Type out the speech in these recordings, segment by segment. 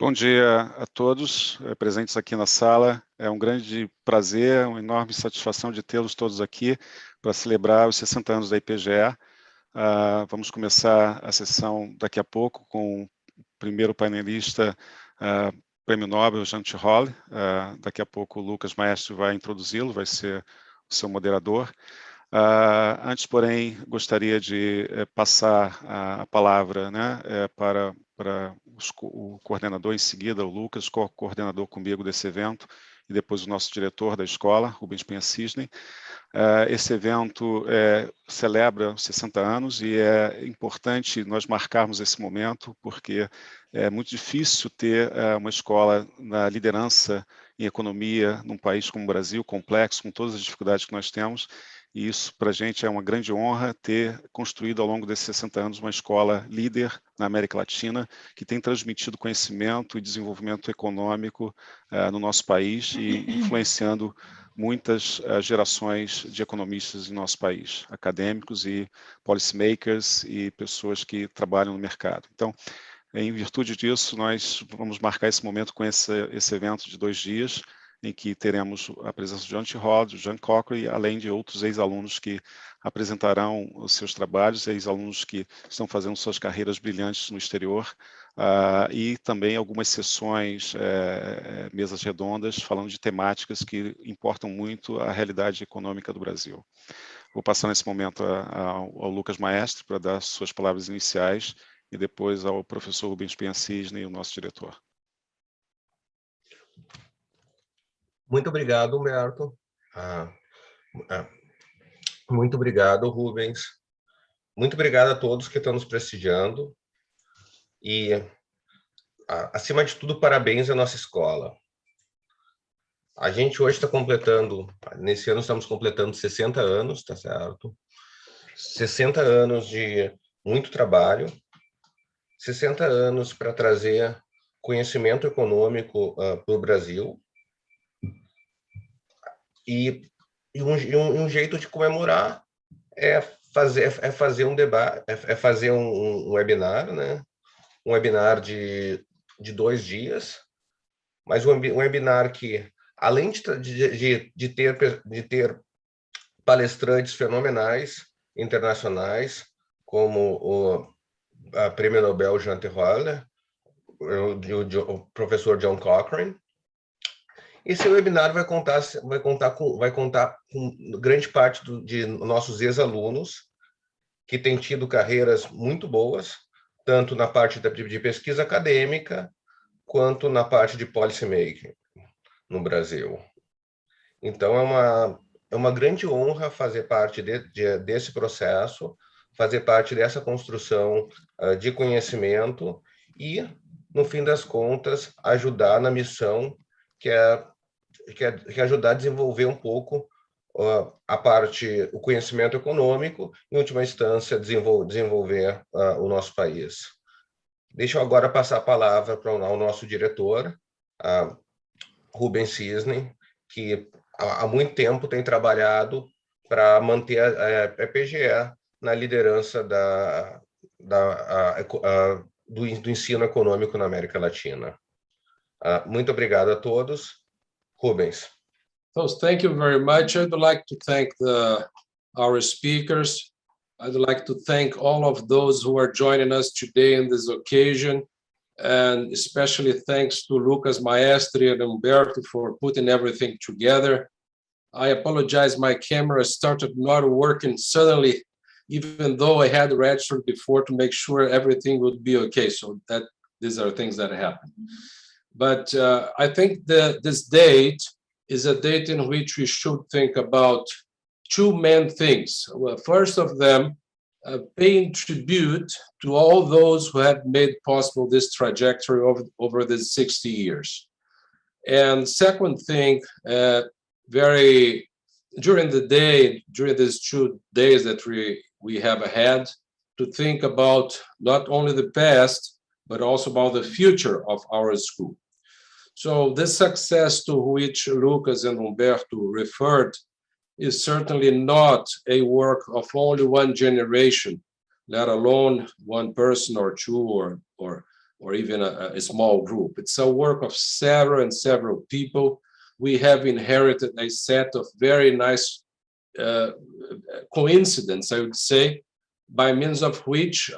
Bom dia a todos presentes aqui na sala. É um grande prazer, uma enorme satisfação de tê-los todos aqui para celebrar os 60 anos da EPGE. Vamos começar a sessão daqui a pouco com o primeiro painelista, Prêmio Nobel, Jean Tirole. Daqui a pouco o Lucas Maestri vai introduzi-lo, vai ser o seu moderador. Antes, porém, gostaria de passar a palavra, né, para o coordenador em seguida, o Lucas, coordenador comigo desse evento, e depois o nosso diretor da escola, Rubens Penha Cysne. Esse evento celebra 60 anos e é importante nós marcarmos esse momento, porque é muito difícil ter uma escola na liderança em economia num país como o Brasil, complexo, com todas as dificuldades que nós temos. E isso, para a gente, é uma grande honra ter construído ao longo desses 60 anos uma escola líder na América Latina, que tem transmitido conhecimento e desenvolvimento econômico no nosso país e influenciando muitas gerações de economistas em nosso país, acadêmicos e policymakers e pessoas que trabalham no mercado. Então, em virtude disso, nós vamos marcar esse momento com esse evento de 2 dias, em que teremos a presença de Jean Tirole, de Jean Cochrane, além de outros ex-alunos que apresentarão os seus trabalhos, ex-alunos que estão fazendo suas carreiras brilhantes no exterior, e também algumas sessões, mesas redondas, falando de temáticas que importam muito à realidade econômica do Brasil. Vou passar nesse momento ao Lucas Maestri para dar suas palavras iniciais e depois ao professor Rubens Penha Cysne, o nosso diretor. Muito obrigado, Humberto. Muito obrigado, Rubens. Muito obrigado a todos que estão nos prestigiando. E, acima de tudo, parabéns à nossa escola. A gente hoje está completando, nesse ano estamos completando 60 anos, tá certo? 60 anos de muito trabalho, 60 anos para trazer conhecimento econômico para o Brasil. E um jeito de comemorar é fazer um debate, fazer um webinar, né? Um webinar de 2 dias, mas um webinar que, além de ter palestrantes fenomenais internacionais, como o Prêmio Nobel Jean Tirole, o professor John Cochrane. Esse webinar vai contar com grande parte de nossos ex-alunos, que têm tido carreiras muito boas, tanto na parte de pesquisa acadêmica, quanto na parte de policymaking no Brasil. Então, é uma grande honra fazer parte desse processo, fazer parte dessa construção de conhecimento e, no fim das contas, ajudar na missão que é ajudar a desenvolver um pouco o conhecimento econômico, em última instância, desenvolver o nosso país. Deixa eu agora passar a palavra ao nosso diretor, Rubens Cysne, que há muito tempo tem trabalhado para manter a EPGE na liderança do ensino econômico na América Latina. Muito obrigado a todos. Rubens. So thank you very much. I'd like to thank our speakers. I'd like to thank all of those who are joining us today in this occasion, and especially thanks to Lucas Maestri and Humberto for putting everything together. I apologize, my camera started not working suddenly, even though I had registered before to make sure everything would be okay. So these are things that happen. But I think that this date is a date in which we should think about 2 main things. Well, first of them, paying tribute to all those who have made possible this trajectory over these 60 years. And second thing, during the day, during these 2 days that we have ahead, to think about not only the past, but also about the future of our school. So this success to which Lucas and Humberto referred is certainly not a work of only one generation, let alone one person or 2 or or even a small group. It's a work of several and several people. We have inherited a set of very nice coincidence, I would say, by means of which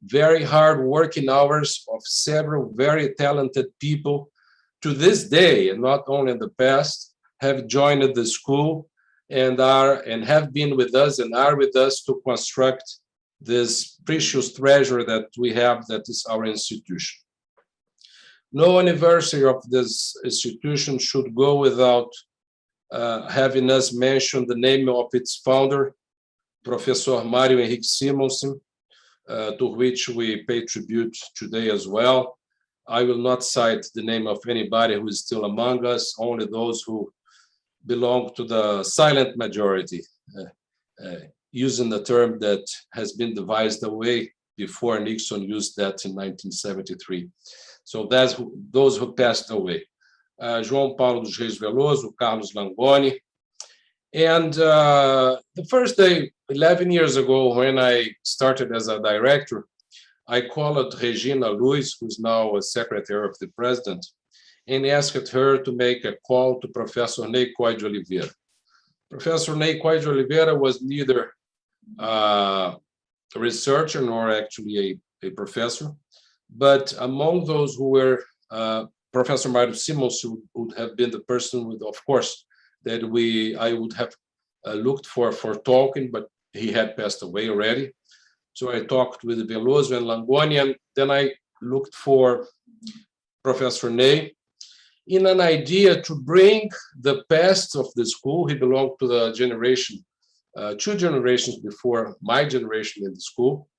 very hard working hours of several very talented people to this day, and not only in the past, have joined the school and have been with us and are with us to construct this precious treasure that we have, that is our institution. No anniversary of this institution should go without having us mention the name of its founder, Professor Mário Henrique Simonsen, to which we pay tribute today as well. I will not cite the name of anybody who is still among us, only those who belong to the silent majority, using the term that has been devised away before Nixon used that in 1973. So that's those who passed away. João Paulo dos Reis Veloso, Carlos Langoni. And the first day, 11 years ago, when I started as a director, I called Regina Luiz, who's now a secretary of the president, and asked her to make a call to Professor Ney Coy de Oliveira. Professor Ney Coy de Oliveira was neither a researcher nor actually a professor, but among those who were, Professor Mário Simonsen would have been the person with, of course, that I would have looked for talking, but he had passed away already. So I talked with Veloso and Langoni, and then I looked for Professor Ney in an idea to bring the past of the school. He belonged to the generation, 2 generations before my generation in the school,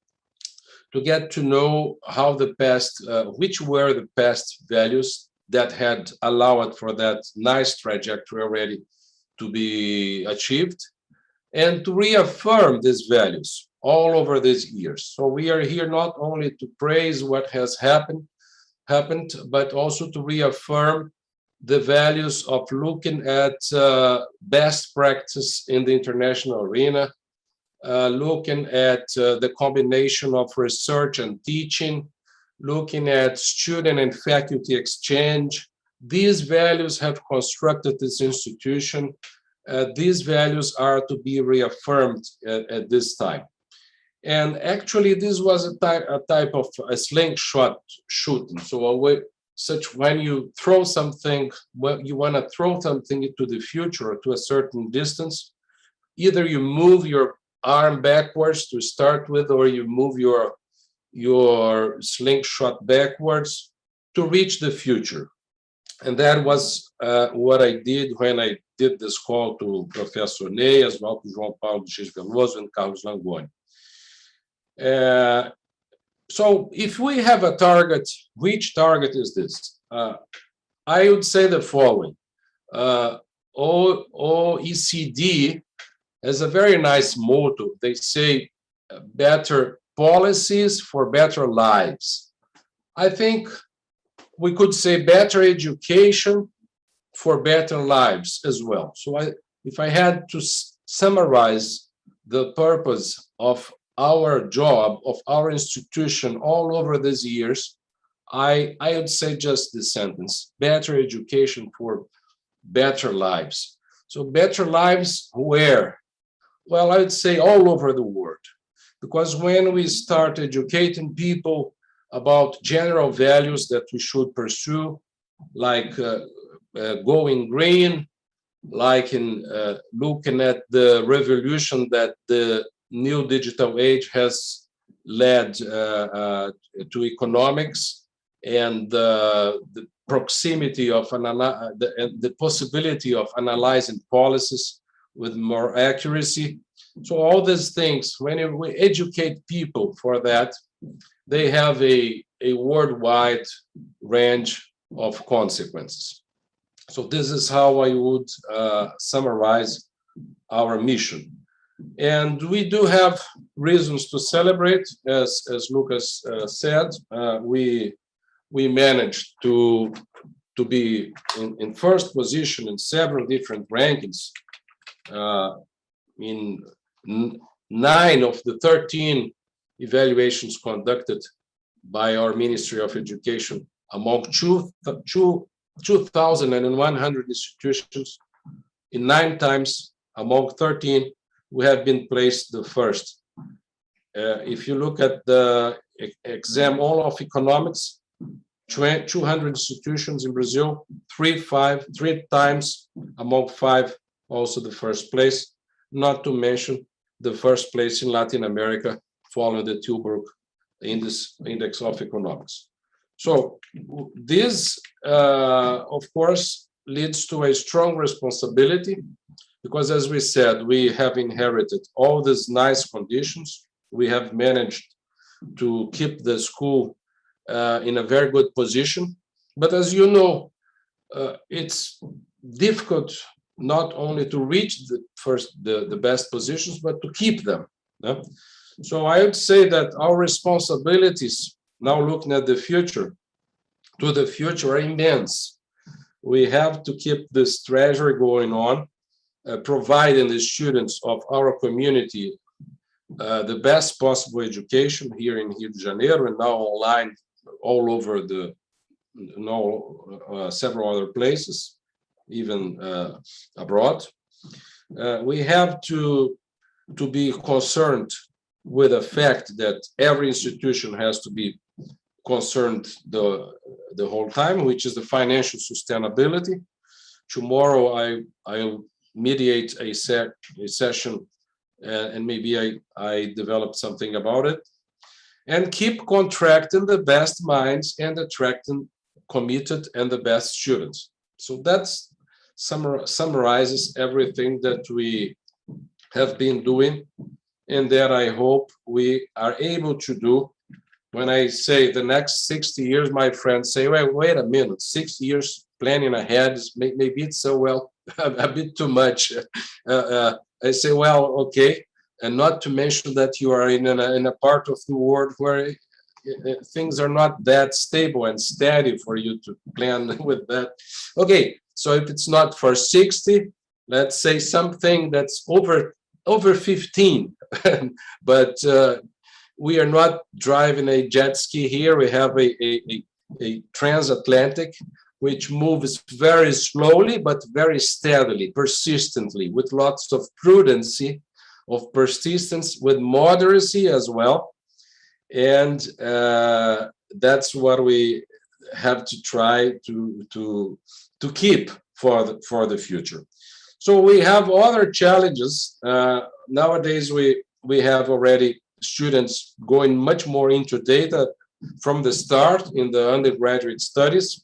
to get to know how the past, which were the past values that had allowed for that nice trajectory already to be achieved, and to reaffirm these values all over these years. So we are here not only to praise what has happened, but also to reaffirm the values of looking at best practice in the international arena, looking at the combination of research and teaching, looking at student and faculty exchange. These values have constructed this institution. These values are to be reaffirmed at this time. And actually, this was a type of a slingshot shooting. So when you throw something, well, you want to throw something into the future or to a certain distance, either you move your arm backwards to start with, or you move your slingshot backwards to reach the future. And that was what I did when I did this call to Professor Ney, as well to João Paulo dos Reis Veloso and Carlos Langoni. So if we have a target, which target is this? I would say the following. OECD has a very nice motto. They say, better policies for better lives. I think we could say better education for better lives as well. So if I had to summarize the purpose of our job, of our institution all over these years, I would say just this sentence: better education for better lives. So better lives where? Well, I would say all over the world. Because when we start educating people about general values that we should pursue, like going green, like in looking at the revolution that the new digital age has led to economics, and the proximity of the possibility of analyzing policies with more accuracy. So all these things, when we educate people for that, they have a worldwide range of consequences. So this is how I would summarize our mission. And we do have reasons to celebrate, as Lucas said. We managed to be in first position in several different rankings. In 9 of the 13 evaluations conducted by our Ministry of Education among 2,100 institutions. In 9 times among 13, we have been placed the first. If you look at the exam all of economics, 200 institutions in Brazil, 3 times among 5, also the first place, not to mention the first place in Latin America following the Tilburg Index of Economics. So this, of course, leads to a strong responsibility because, as we said, we have inherited all these nice conditions. We have managed to keep the school in a very good position. But as you know, it's difficult not only to reach the best positions, but to keep them. Yeah? So I would say that our responsibilities, now looking at the future, are immense. We have to keep this treasure going on, providing the students of our community the best possible education here in Rio de Janeiro and now online all over several other places, even abroad. We have to be concerned with the fact that every institution has to be concerned the whole time, which is the financial sustainability. Tomorrow I'll mediate a session and maybe I develop something about it, and keep contracting the best minds and attracting committed and the best students. So that's summarizes everything that we have been doing and that I hope we are able to do. When I say the next 60 years, my friends say, well, wait a minute, 6 years planning ahead, maybe it's a bit too much. I say, well, okay, and not to mention that you are in a part of the world where things are not that stable and steady for you to plan with that. Okay, so if it's not for 60, let's say something that's over 15, but we are not driving a jet ski here. We have a transatlantic, which moves very slowly, but very steadily, persistently, with lots of prudency, of persistence, with moderacy as well. And that's what we have to try to keep for the future. So we have other challenges. Nowadays, we have already students going much more into data from the start in the undergraduate studies.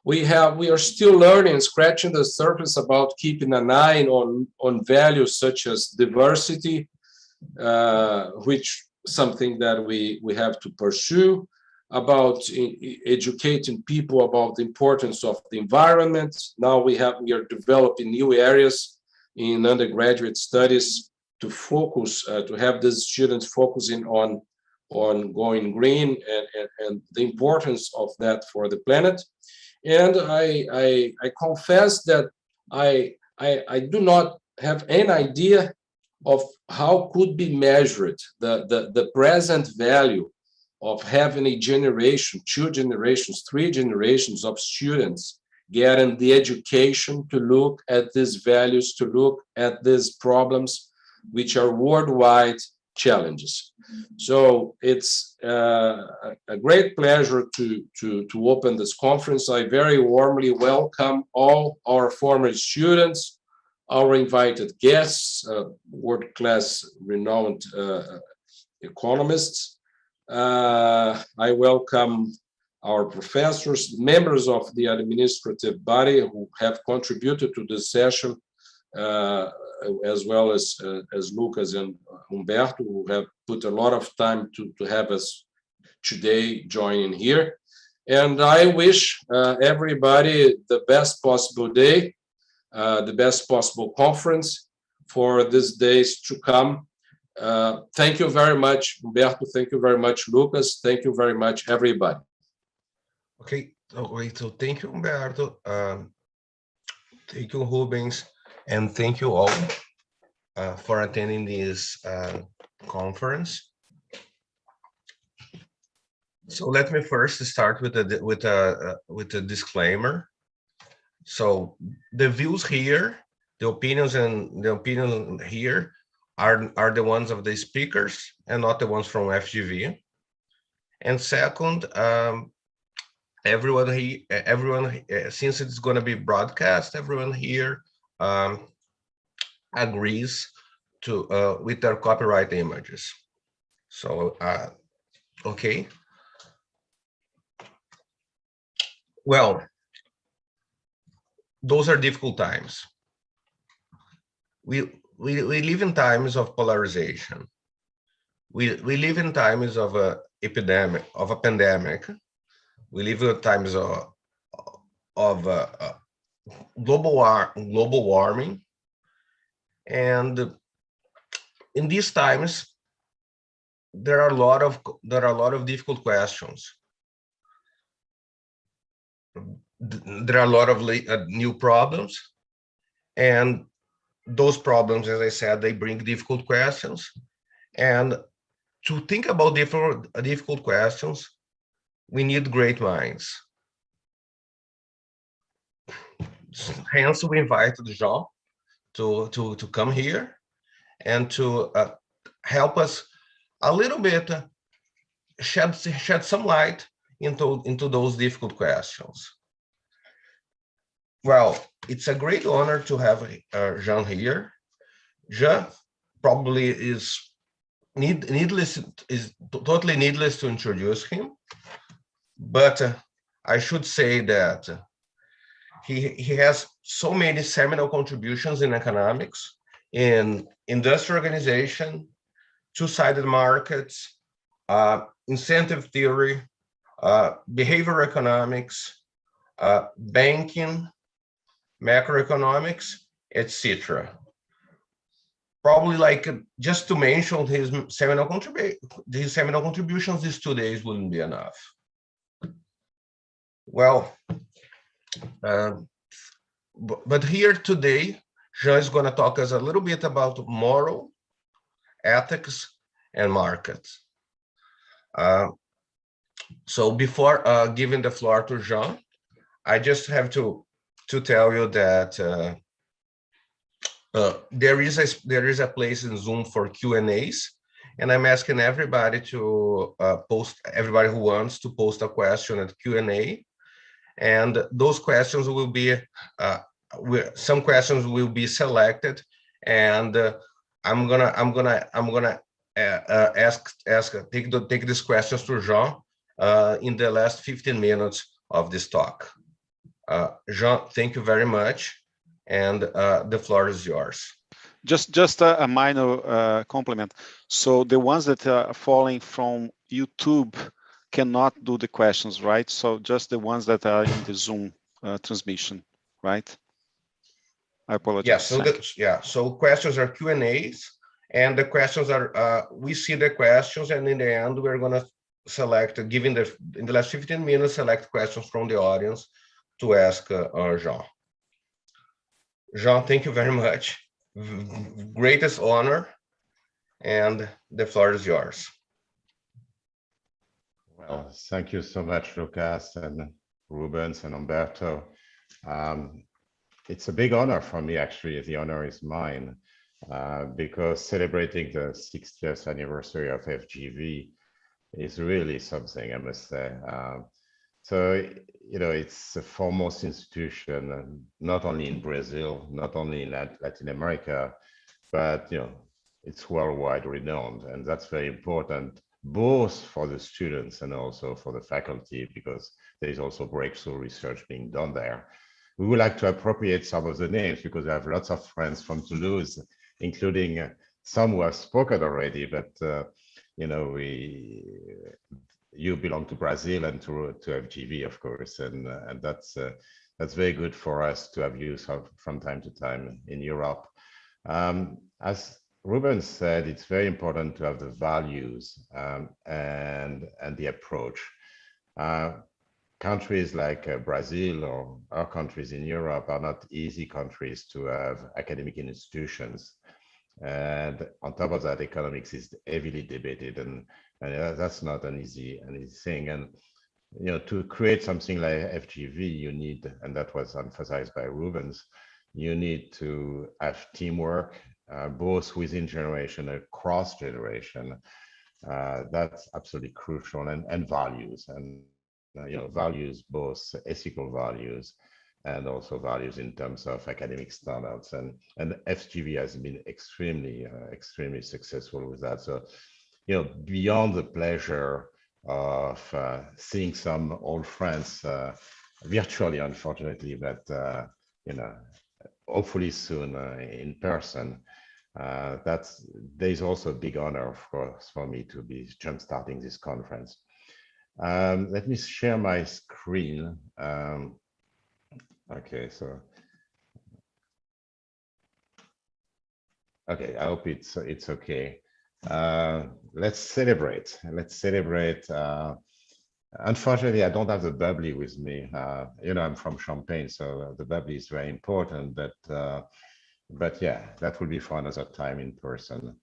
We are still learning, scratching the surface about keeping an eye on values such as diversity, which something that we have to pursue, about educating people about the importance of the environment. Now we are developing new areas in undergraduate studies to focus, to have the students focusing on going green and the importance of that for the planet. And I confess that I do not have any idea of how could be measured the present value of having a generation, 2 generations, 3 generations of students getting the education to look at these values, to look at these problems, which are worldwide challenges. So it's a great pleasure to open this conference. I very warmly welcome all our former students, our invited guests, world-class renowned economists. I welcome our professors, members of the administrative body who have contributed to this session, as well as Lucas and Humberto, who have put a lot of time to have us today joining here. And I wish everybody the best possible day, the best possible conference for these days to come. Thank you very much, Humberto. Thank you very much, Lucas. Thank you very much, everybody. Okay, so thank you, Humberto. Thank you, Rubens, and thank you all for attending this conference. So let me first start with a disclaimer. So the views here, the opinions here are the ones of the speakers and not the ones from FGV. And second, everyone since it's going to be broadcast, everyone here agrees to with their copyright images. So okay. Well, those are difficult times. We live in times of polarization. We live in times of a pandemic. We live in times of global warming, and in these times there are a lot of difficult questions. There are a lot of new problems, and those problems, as I said, they bring difficult questions. And to think about difficult questions, we need great minds. Hence, we invited Jean to come here and to help us a little bit shed some light into those difficult questions. Well, it's a great honor to have Jean here. Jean probably is totally needless to introduce him, but I should say that he has so many seminal contributions in economics, in industrial organization, two-sided markets, incentive theory, behavioral economics, banking, macroeconomics, etc. Probably, like, just to mention his seminal contributions, these 2 days wouldn't be enough. Well, but here today, Jean is going to talk us a little bit about moral, ethics, and markets. So before giving the floor to Jean, I just have to tell you that there is a place in Zoom for Q&As, and I'm asking everybody to everybody who wants to post a question at Q&A, and those questions will be some questions will be selected, and I'm gonna take these questions to Jean in the last 15 minutes of this talk. Jean, thank you very much, and the floor is yours. Just a minor compliment. So the ones that are falling from YouTube cannot do the questions, right? So just the ones that are in the Zoom transmission, right? I apologize. So questions are Q&As, and the questions are we see the questions, and in the end we're going to select, in the last 15 minutes, select questions from the audience to ask Jean. Jean, thank you very much. Greatest honor, and the floor is yours. Well, thank you so much, Lucas and Rubens and Humberto. It's a big honor for me, actually. The honor is mine, because celebrating the 60th anniversary of FGV is really something, I must say. So, you know, it's the foremost institution, not only in Brazil, not only in Latin America, but, you know, it's worldwide renowned. And that's very important, both for the students and also for the faculty, because there is also breakthrough research being done there. We would like to appropriate some of the names because I have lots of friends from Toulouse, including some who have spoken already, but, you know, you belong to Brazil and to FGV, of course, and that's very good for us to have you from time to time in Europe. As Rubens said, it's very important to have the values and the approach. Countries like Brazil or our countries in Europe are not easy countries to have academic institutions. And on top of that, economics is heavily debated, and that's not an easy thing. And to create something like FGV, you need, and that was emphasized by Rubens, you need to have teamwork, both within generation and cross generation. That's absolutely crucial, and values, and values, both ethical values and also values in terms of academic standards. And FGV has been extremely successful with that. So, beyond the pleasure of seeing some old friends virtually, unfortunately, but hopefully soon in person. There's also a big honor, of course, for me to be jump-starting this conference. Let me share my screen. Okay, so okay, I hope it's okay. Let's celebrate. Unfortunately, I don't have the bubbly with me. I'm from Champagne, so the bubbly is very important. But yeah, that will be for another time in person.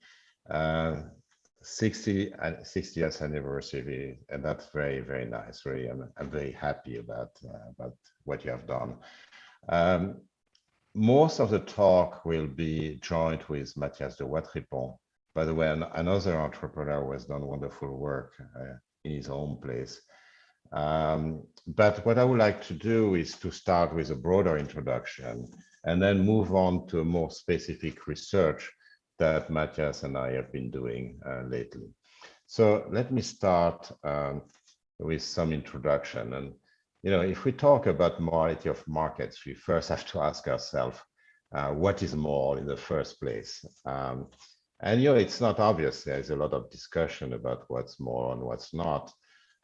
60th anniversary, and that's very, very nice. Really, I'm very happy about what you have done. Most of the talk will be joined with Mathias Dewatripont. By the way, another entrepreneur who has done wonderful work in his own place. But what I would like to do is to start with a broader introduction and then move on to more specific research that Mathias and I have been doing lately. So let me start with some introduction. And if we talk about morality of markets, we first have to ask ourselves, what is moral in the first place? And it's not obvious. There's a lot of discussion about what's moral and what's not.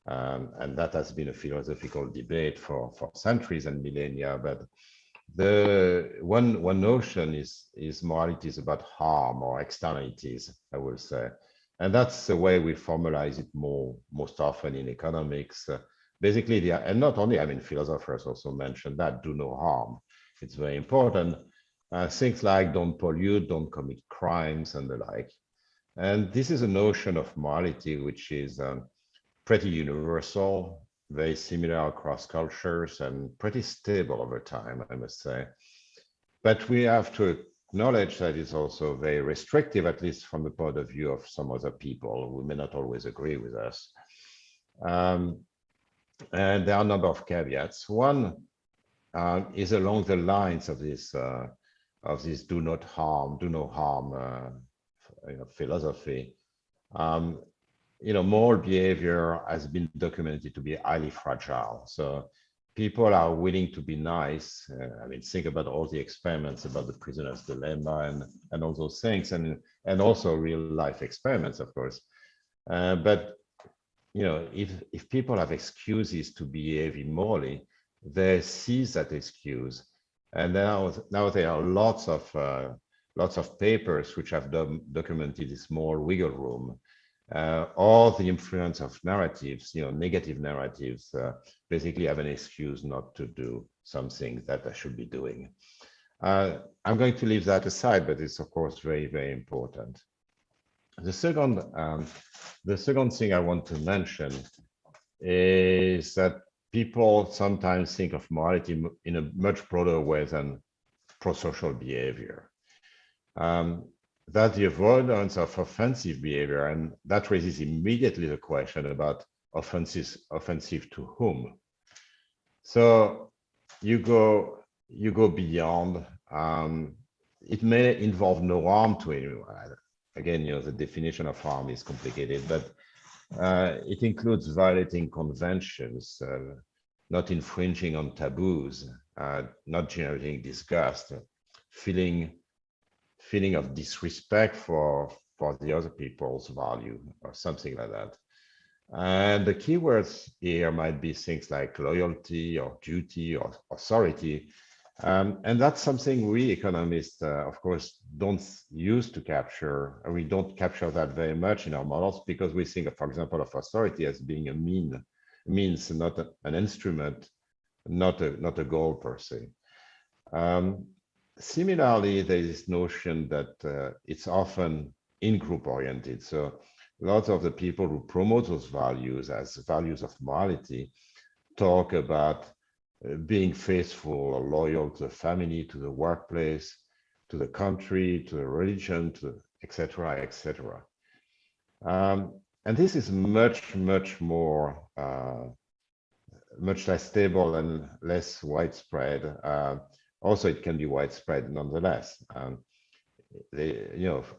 And that has been a philosophical debate for centuries and millennia. But the one notion is morality is about harm or externalities, I will say. And that's the way we formalize it most often in economics. Basically, and not only, philosophers also mentioned that, do no harm. It's very important. Things like don't pollute, don't commit crimes, and the like. And this is a notion of morality which is pretty universal, very similar across cultures, and pretty stable over time, I must say. But we have to acknowledge that it's also very restrictive, at least from the point of view of some other people who may not always agree with us. And there are a number of caveats. One is along the lines of this do no harm philosophy. Moral behavior has been documented to be highly fragile. So people are willing to be nice. Think about all the experiments about the prisoner's dilemma and all those things, and also real life experiments, of course. But if people have excuses to behave immorally, they seize that excuse. And now there are lots of papers which have documented this moral wiggle room. All the influence of narratives, negative narratives, basically have an excuse not to do something that I should be doing. I'm going to leave that aside, but it's of course very, very important. The second thing I want to mention is that people sometimes think of morality in a much broader way than pro-social behavior. That the avoidance of offensive behavior, and that raises immediately the question about offensive to whom. So you go beyond. It may involve no harm to anyone. Again, the definition of harm is complicated, but it includes violating conventions, not infringing on taboos, not generating disgust, feeling of disrespect for the other people's value or something like that. And the keywords here might be things like loyalty or duty or authority. And that's something we economists, of course, don't use to capture, or we don't capture that very much in our models, because we think, for example, of authority as being a means, not an instrument, not a goal per se. Similarly, there is this notion that it's often in-group oriented. So lots of the people who promote those values as values of morality talk about being faithful or loyal to the family, to the workplace, to the country, to the religion, to etc., etc. And this is much more, much less stable and less widespread. Also, it can be widespread nonetheless.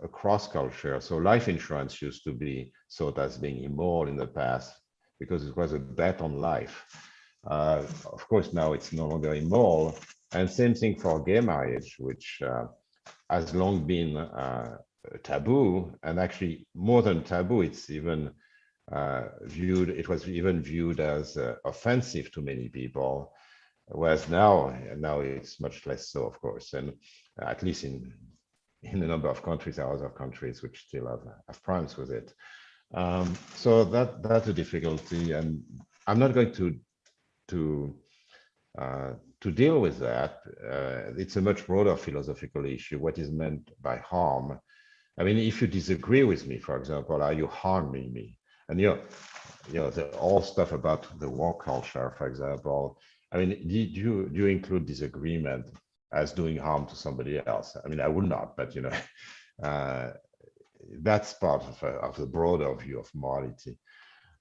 Across culture. So life insurance used to be thought as being immoral in the past because it was a bet on life. Of course, now it's no longer immoral. And same thing for gay marriage, which has long been taboo, and actually more than taboo, it's even it was even viewed as offensive to many people, whereas now it's much less so, of course, and at least in a number of countries. There are other countries which still have problems with it. So that's a difficulty, and I'm not going to deal with that. It's a much broader philosophical issue. What is meant by harm? I mean, if you disagree with me, for example, are you harming me? And the all stuff about the war culture, for example. I mean, do you include disagreement as doing harm to somebody else? I mean, I would not, but that's part of the broader view of morality.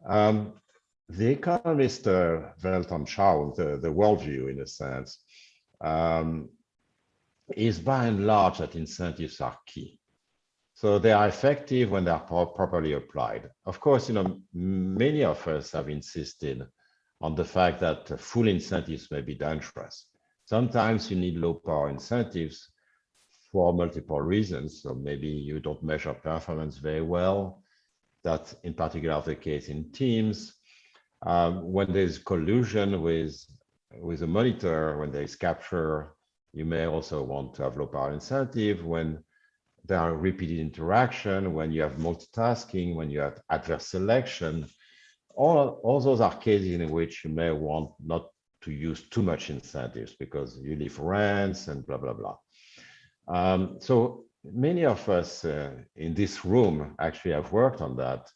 The economist Weltanschauung, the worldview in a sense, is by and large that incentives are key. So they are effective when they are properly applied. Of course, many of us have insisted on the fact that full incentives may be dangerous. Sometimes you need low power incentives for multiple reasons. So maybe you don't measure performance very well. That's in particular the case in teams. When there's collusion with a monitor, when there is capture, you may also want to have low power incentive. When there are repeated interaction, when you have multitasking, when you have adverse selection, all those are cases in which you may want not to use too much incentives because you leave rents and blah, blah, blah. So many of us in this room actually have worked on that.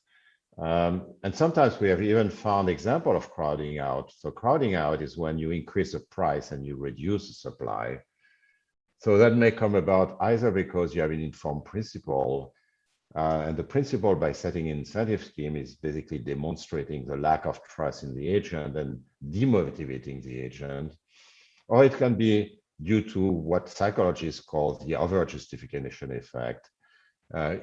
And sometimes we have even found example of crowding out. So crowding out is when you increase the price and you reduce the supply. So that may come about either because you have an informed principle, and the principle by setting an incentive scheme is basically demonstrating the lack of trust in the agent and demotivating the agent, or it can be due to what psychologists call the over-justification effect,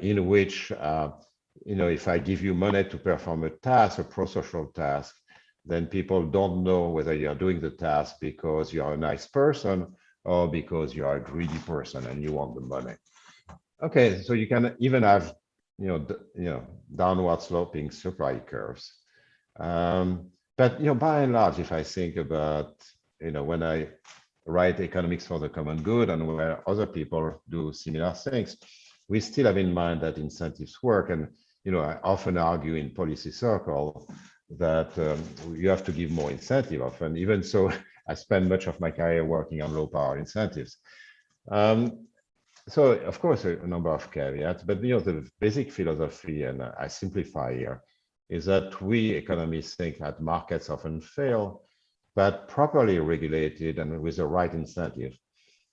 in which, if I give you money to perform a task, a pro-social task, then people don't know whether you're doing the task because you're a nice person or because you are a greedy person and you want the money. Okay, so you can even have, downward sloping supply curves. But by and large, if I think about, when I write economics for the common good and where other people do similar things, we still have in mind that incentives work. And I often argue in policy circle that you have to give more incentive often. Even so, I spend much of my career working on low power incentives. So of course, a number of caveats, but the basic philosophy, and I simplify here, is that we economists think that markets often fail, but properly regulated and with the right incentive,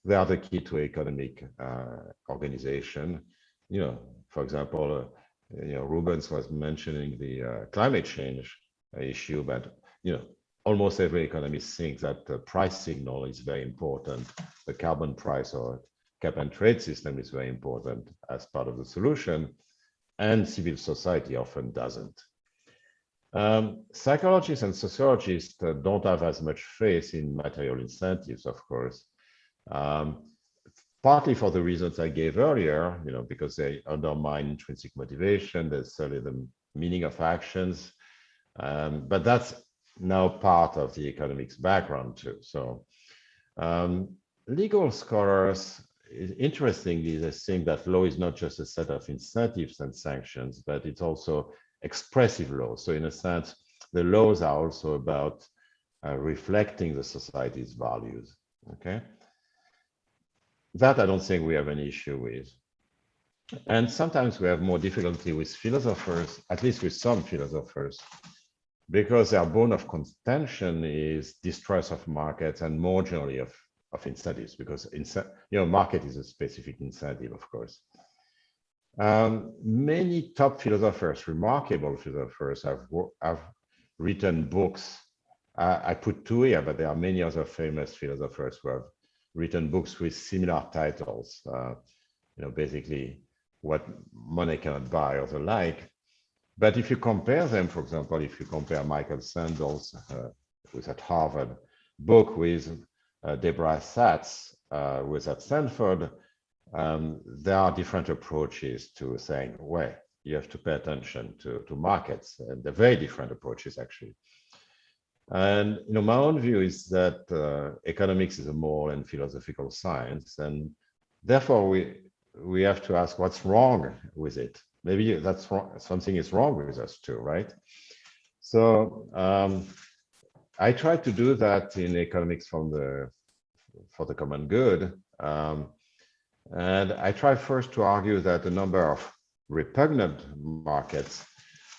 they are the key to economic organization. For example, Rubens was mentioning the climate change issue, but almost every economist thinks that the price signal is very important. The carbon price or cap and trade system is very important as part of the solution, and civil society often doesn't. Psychologists and sociologists don't have as much faith in material incentives, of course, partly for the reasons I gave earlier, because they undermine intrinsic motivation, they study the meaning of actions, but that's now part of the economics background too. So legal scholars, interestingly, they think that law is not just a set of incentives and sanctions, but it's also expressive law. So in a sense, the laws are also about reflecting the society's values, okay? that I don't think we have an issue with. And sometimes we have more difficulty with philosophers, at least with some philosophers, because their bone of contention is distrust of markets and more generally of incentives, because market is a specific incentive, of course. Many top philosophers, remarkable philosophers, have written books. I put two here, but there are many other famous philosophers who have written books with similar titles. Basically what money cannot buy or the like. But if you compare them, for example, if you compare Michael Sandel's, who's at Harvard, book with Deborah Satz, who is at Stanford, there are different approaches to saying, well, you have to pay attention to markets, and they're very different approaches, actually. And my own view is that economics is a moral and philosophical science, and therefore we have to ask what's wrong with it. Maybe that's wrong, something is wrong with us too, right? So I try to do that in economics for the common good. And I try first to argue that a number of repugnant markets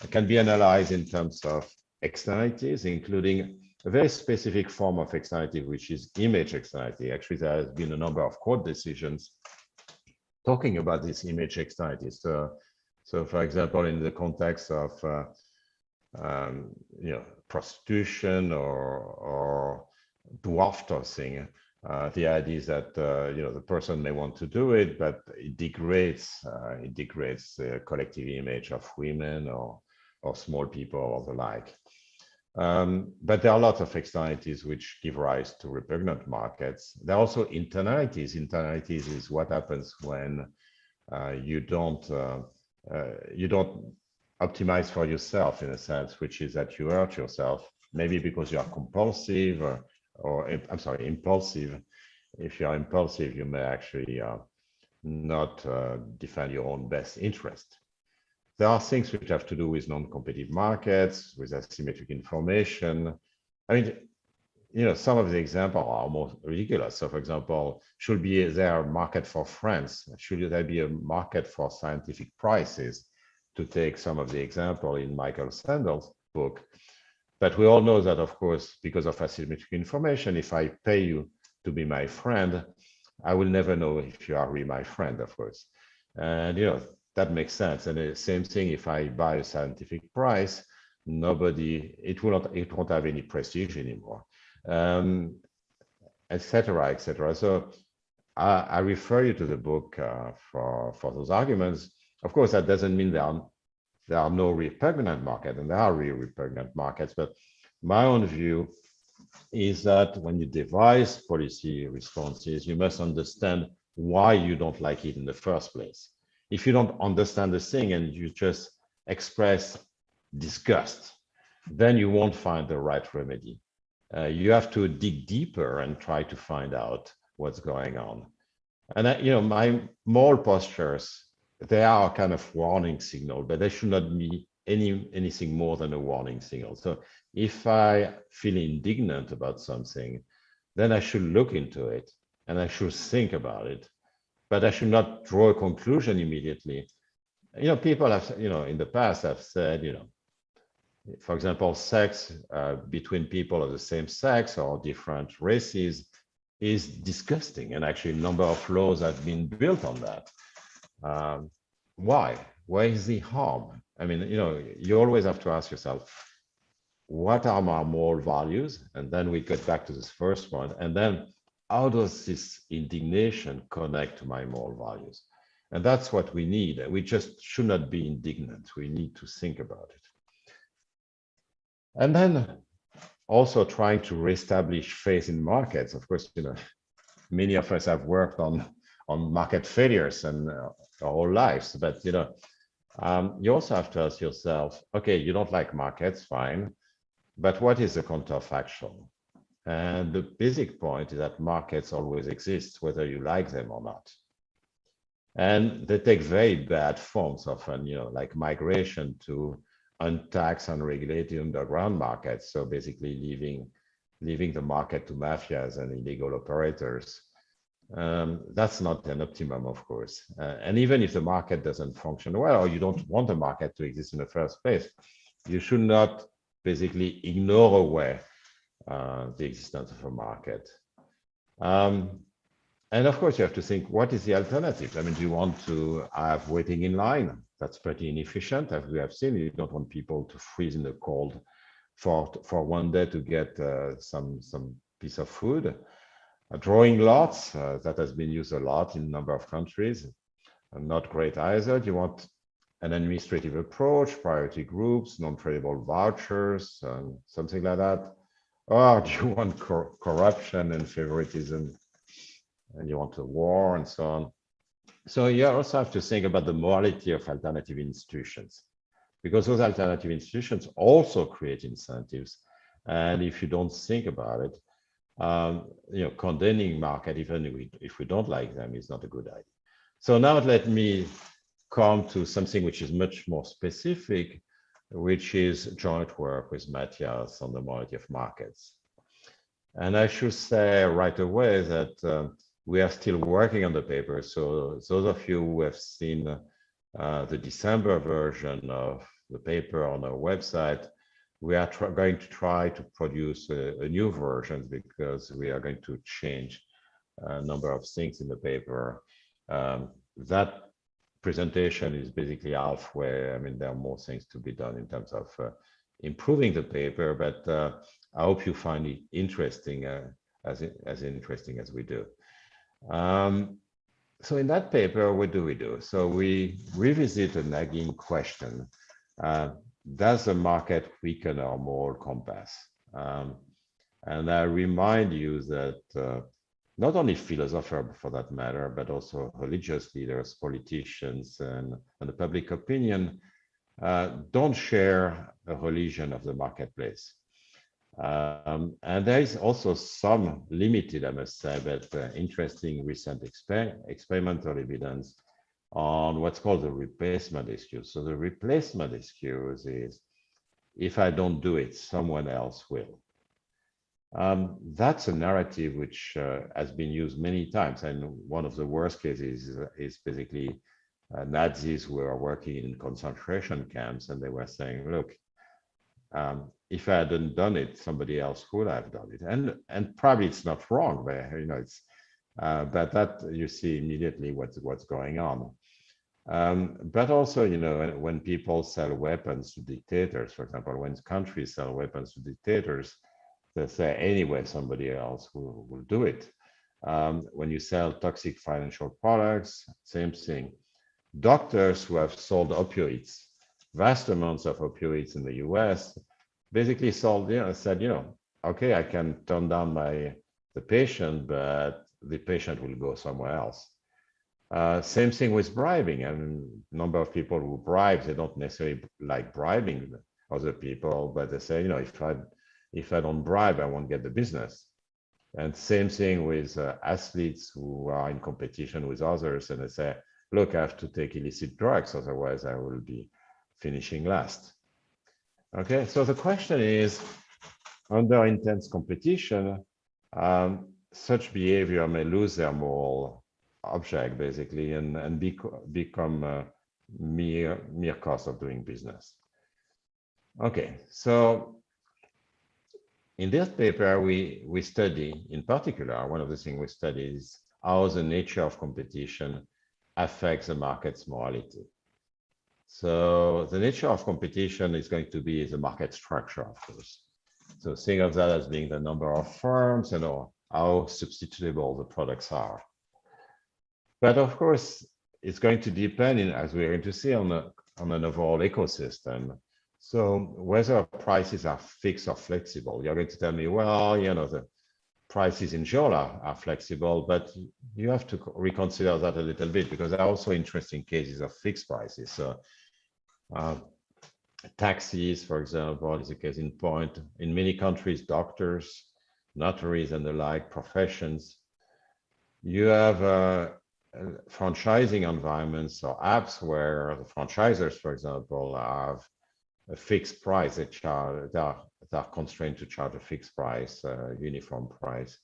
can be analyzed in terms of externalities, including a very specific form of externality, which is image externality. Actually, there has been a number of court decisions talking about this image externalities. So for example, in the context of prostitution or dwarf tossing, the idea is that the person may want to do it, but it degrades the collective image of women or small people or the like. But there are lots of externalities which give rise to repugnant markets. There are also internalities. Internalities is what happens when you don't optimize for yourself, in a sense, which is that you hurt yourself, maybe because you are compulsive or I'm sorry, impulsive. If you are impulsive, you may actually not defend your own best interest. There are things which have to do with non-competitive markets, with asymmetric information. I mean, some of the examples are almost ridiculous. So, for example, should there a market for France? Should there be a market for scientific prices? To take some of the example in Michael Sandel's book. But we all know that, of course, because of asymmetric information, if I pay you to be my friend, I will never know if you are really my friend, of course. And, that makes sense. And the same thing, if I buy a scientific prize, it won't have any prestige anymore, et cetera, et cetera. So I refer you to the book for those arguments. Of course, that doesn't mean there are no repugnant markets, and there are real repugnant markets. But my own view is that when you devise policy responses, you must understand why you don't like it in the first place. If you don't understand the thing and you just express disgust, then you won't find the right remedy. You have to dig deeper and try to find out what's going on. And my moral postures, they are a kind of warning signal, but they should not be anything more than a warning signal. So if I feel indignant about something, then I should look into it and I should think about it, but I should not draw a conclusion immediately. People have, in the past have said, for example, sex between people of the same sex or different races is disgusting. And actually a number of laws have been built on that. Why? Where is the harm? I mean, you always have to ask yourself, what are my moral values? And then we get back to this first one. And then how does this indignation connect to my moral values? And that's what we need. We just should not be indignant. We need to think about it. And then also trying to reestablish faith in markets. Of course, many of us have worked on market failures and our whole lives, but you also have to ask yourself, okay, you don't like markets, fine, but what is the counterfactual? And the basic point is that markets always exist, whether you like them or not. And they take very bad forms often, like migration to untaxed, unregulated underground markets. So basically leaving the market to mafias and illegal operators. That's not an optimum, of course. And even if the market doesn't function well, or you don't want the market to exist in the first place, you should not basically ignore away the existence of a market. And of course, you have to think, what is the alternative? I mean, do you want to have waiting in line? That's pretty inefficient, as we have seen. You don't want people to freeze in the cold for one day to get some piece of food. Drawing lots, that has been used a lot in a number of countries, not great either. Do you want an administrative approach, priority groups, non-tradable vouchers, something like that? Or do you want corruption and favoritism, and you want a war and so on? So you also have to think about the morality of alternative institutions, because those alternative institutions also create incentives. And if you don't think about it, condemning market, even if we don't like them, is not a good idea. So now let me come to something which is much more specific, which is joint work with Mathias on the morality of markets. And I should say right away that we are still working on the paper. So those of you who have seen the December version of the paper on our website, we are going to try to produce a new version, because we are going to change a number of things in the paper. That presentation is basically halfway. I mean, there are more things to be done in terms of improving the paper, but I hope you find it interesting, as interesting as we do. So in that paper, what do we do? So we revisit a nagging question. Does the market weaken our moral compass? And I remind you that not only philosophers, for that matter, but also religious leaders, politicians, and the public opinion don't share a religion of the marketplace. And there is also some limited, I must say, but interesting recent experimental evidence on what's called the replacement excuse. So the replacement excuse is, if I don't do it, someone else will. That's a narrative which has been used many times. And one of the worst cases is basically Nazis who are working in concentration camps, and they were saying, look, if I hadn't done it, somebody else would have done it. And probably it's not wrong, but it's but that you see immediately what's going on. But also, when people sell weapons to dictators, for example, when countries sell weapons to dictators, they say anyway somebody else will do it. When you sell toxic financial products, same thing. Doctors who have sold opioids, vast amounts of opioids in the US, basically sold, said, okay, I can turn down the patient, but the patient will go somewhere else. Same thing with bribing. And a number of people who bribe, they don't necessarily like bribing other people, but they say, if I don't bribe, I won't get the business. And same thing with athletes who are in competition with others, and they say, look, I have to take illicit drugs, otherwise I will be finishing last. Okay, so the question is, under intense competition, such behavior may lose their moral object, basically, and become a mere cost of doing business. Okay, so in this paper, we study, in particular, one of the things we study is how the nature of competition affects the market's morality. So the nature of competition is going to be the market structure, of course. So think of that as being the number of firms and how substitutable the products are. But of course, it's going to depend, as we're going to see, on an overall ecosystem. So whether prices are fixed or flexible, you're going to tell me, well, the prices in general are flexible, but you have to reconsider that a little bit, because there are also interesting cases of fixed prices. So taxis, for example, is a case in point. In many countries, doctors, notaries, and the like professions, you have franchising environments or apps where the franchisors, for example, have a fixed price. They are constrained to charge a fixed price, uniform price.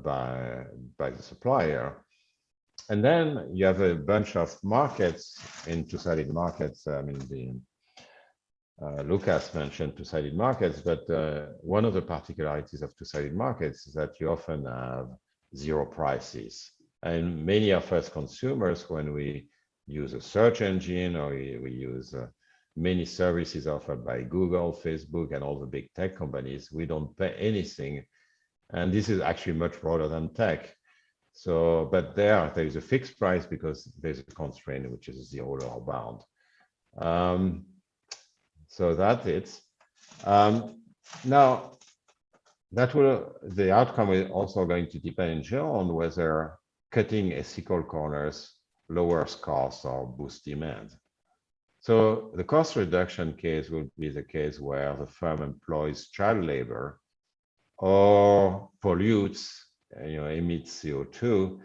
by the supplier. And then you have a bunch of markets in two-sided markets. I mean, Lucas mentioned two-sided markets, but one of the particularities of two-sided markets is that you often have zero prices. And many of us consumers, when we use a search engine or we use many services offered by Google, Facebook, and all the big tech companies, we don't pay anything. And this is actually much broader than tech. So, but there is a fixed price because there's a constraint, which is zero lower bound. So that's it. Now, the outcome is also going to depend in general on whether cutting ethical corners lowers costs or boosts demand. So the cost reduction case will be the case where the firm employs child labor or pollutes, emits CO2,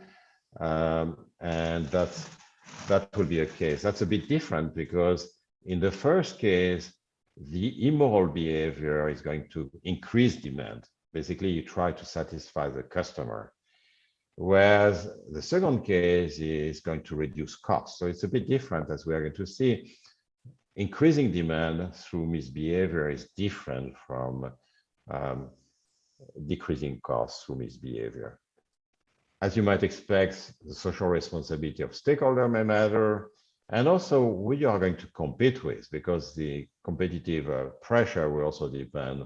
and that will be a case. That's a bit different because in the first case, the immoral behavior is going to increase demand. Basically, you try to satisfy the customer. Whereas the second case is going to reduce costs. So it's a bit different, as we are going to see. Increasing demand through misbehavior is different from decreasing costs through misbehavior. As you might expect, the social responsibility of stakeholder may matter, and also who you are going to compete with, because the competitive pressure will also depend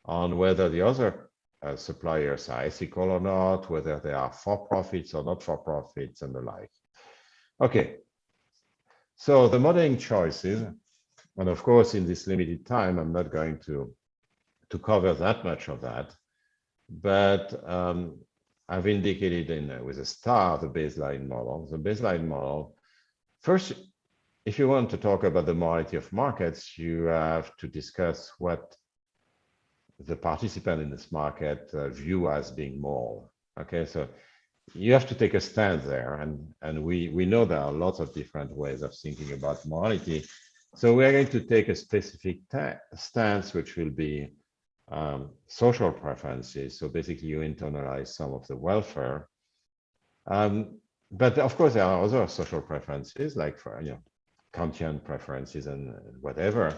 on whether the other suppliers are ethical or not, whether they are for-profits or not for-profits, and the like. Okay, so the modeling choices, and of course, in this limited time, I'm not going to cover that much of that, but I've indicated with a star the baseline model. The baseline model, first, if you want to talk about the morality of markets, you have to discuss what the participant in this market view as being moral. Okay, so you have to take a stand there, and we know there are lots of different ways of thinking about morality. So we are going to take a specific stance, which will be social preferences. So basically, you internalize some of the welfare. But of course, there are other social preferences, like for Kantian preferences and whatever.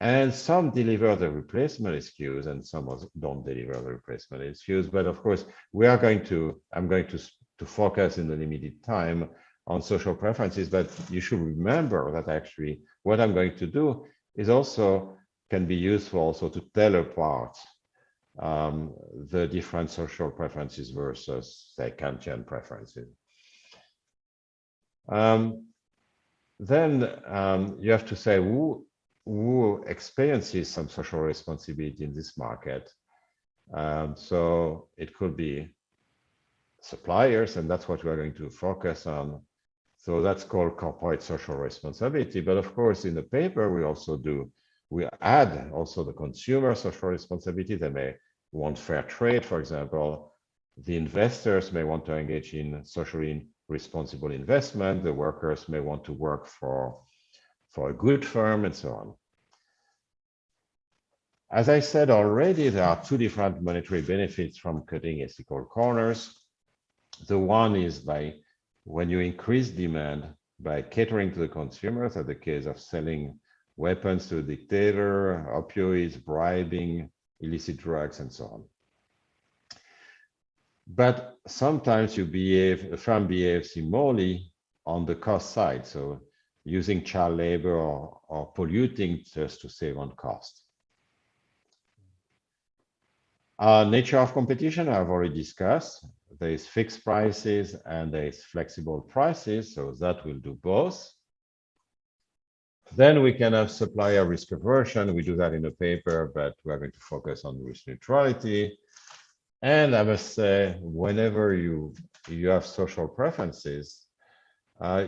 And some deliver the replacement excuse, and some don't deliver the replacement excuse. But of course, I'm going to focus in the limited time on social preferences. But you should remember that actually what I'm going to do is also can be useful also to tell apart the different social preferences versus, say, Kantian preferences. Then you have to say who experiences some social responsibility in this market. So it could be suppliers, and that's what we're going to focus on. So that's called corporate social responsibility. But of course, in the paper, we add also the consumer social responsibility. They may want fair trade, for example. The investors may want to engage in socially responsible investment. The workers may want to work for a good firm, and so on. As I said already, there are two different monetary benefits from cutting ethical corners. The one is when you increase demand by catering to the consumers, in the case of selling weapons to a dictator, opioids, bribing, illicit drugs, and so on. But sometimes a firm behaves immorally on the cost side, so using child labor or polluting just to save on cost. Nature of competition, I've already discussed. There is fixed prices and there is flexible prices, so that will do both. Then we can have supplier risk aversion. We do that in the paper, but we're going to focus on risk neutrality. And I must say, whenever you have social preferences,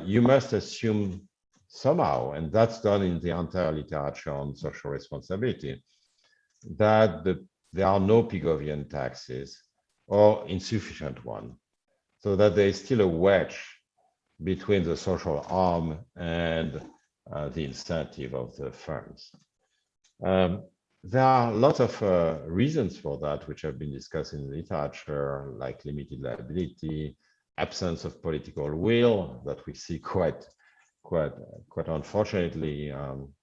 you must assume somehow, and that's done in the entire literature on social responsibility, that there are no Pigovian taxes or insufficient one, so that there is still a wedge between the social arm and the incentive of the firms. there are lots of reasons for that, which have been discussed in the literature, like limited liability, absence of political will that we see quite unfortunately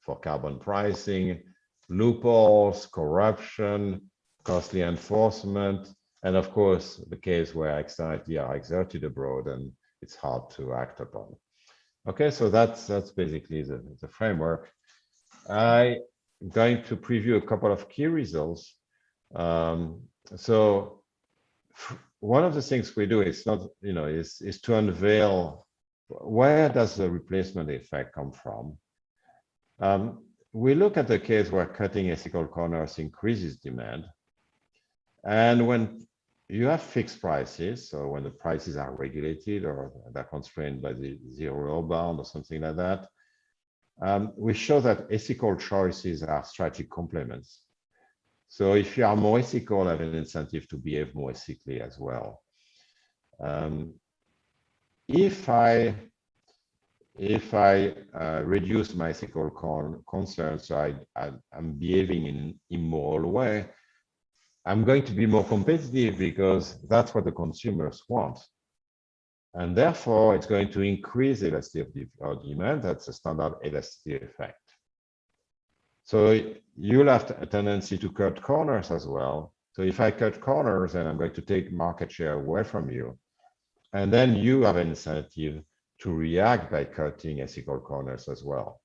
for carbon pricing, loopholes, corruption, costly enforcement, and of course the case where externalities are exerted abroad and it's hard to act upon. Okay, so that's basically the framework. I'm going to preview a couple of key results. So one of the things we do is not, is to unveil where does the replacement effect come from. We look at the case where cutting ethical corners increases demand. And when you have fixed prices, so when the prices are regulated or they're constrained by the zero bound or something like that, we show that ethical choices are strategic complements. So if you are more ethical, you have an incentive to behave more ethically as well. If I reduce my ethical concerns, so I'm behaving in an immoral way, I'm going to be more competitive because that's what the consumers want. And therefore, it's going to increase elasticity of demand. That's a standard elasticity effect. So you'll have a tendency to cut corners as well. So if I cut corners, then I'm going to take market share away from you. And then you have an incentive to react by cutting ethical corners as well.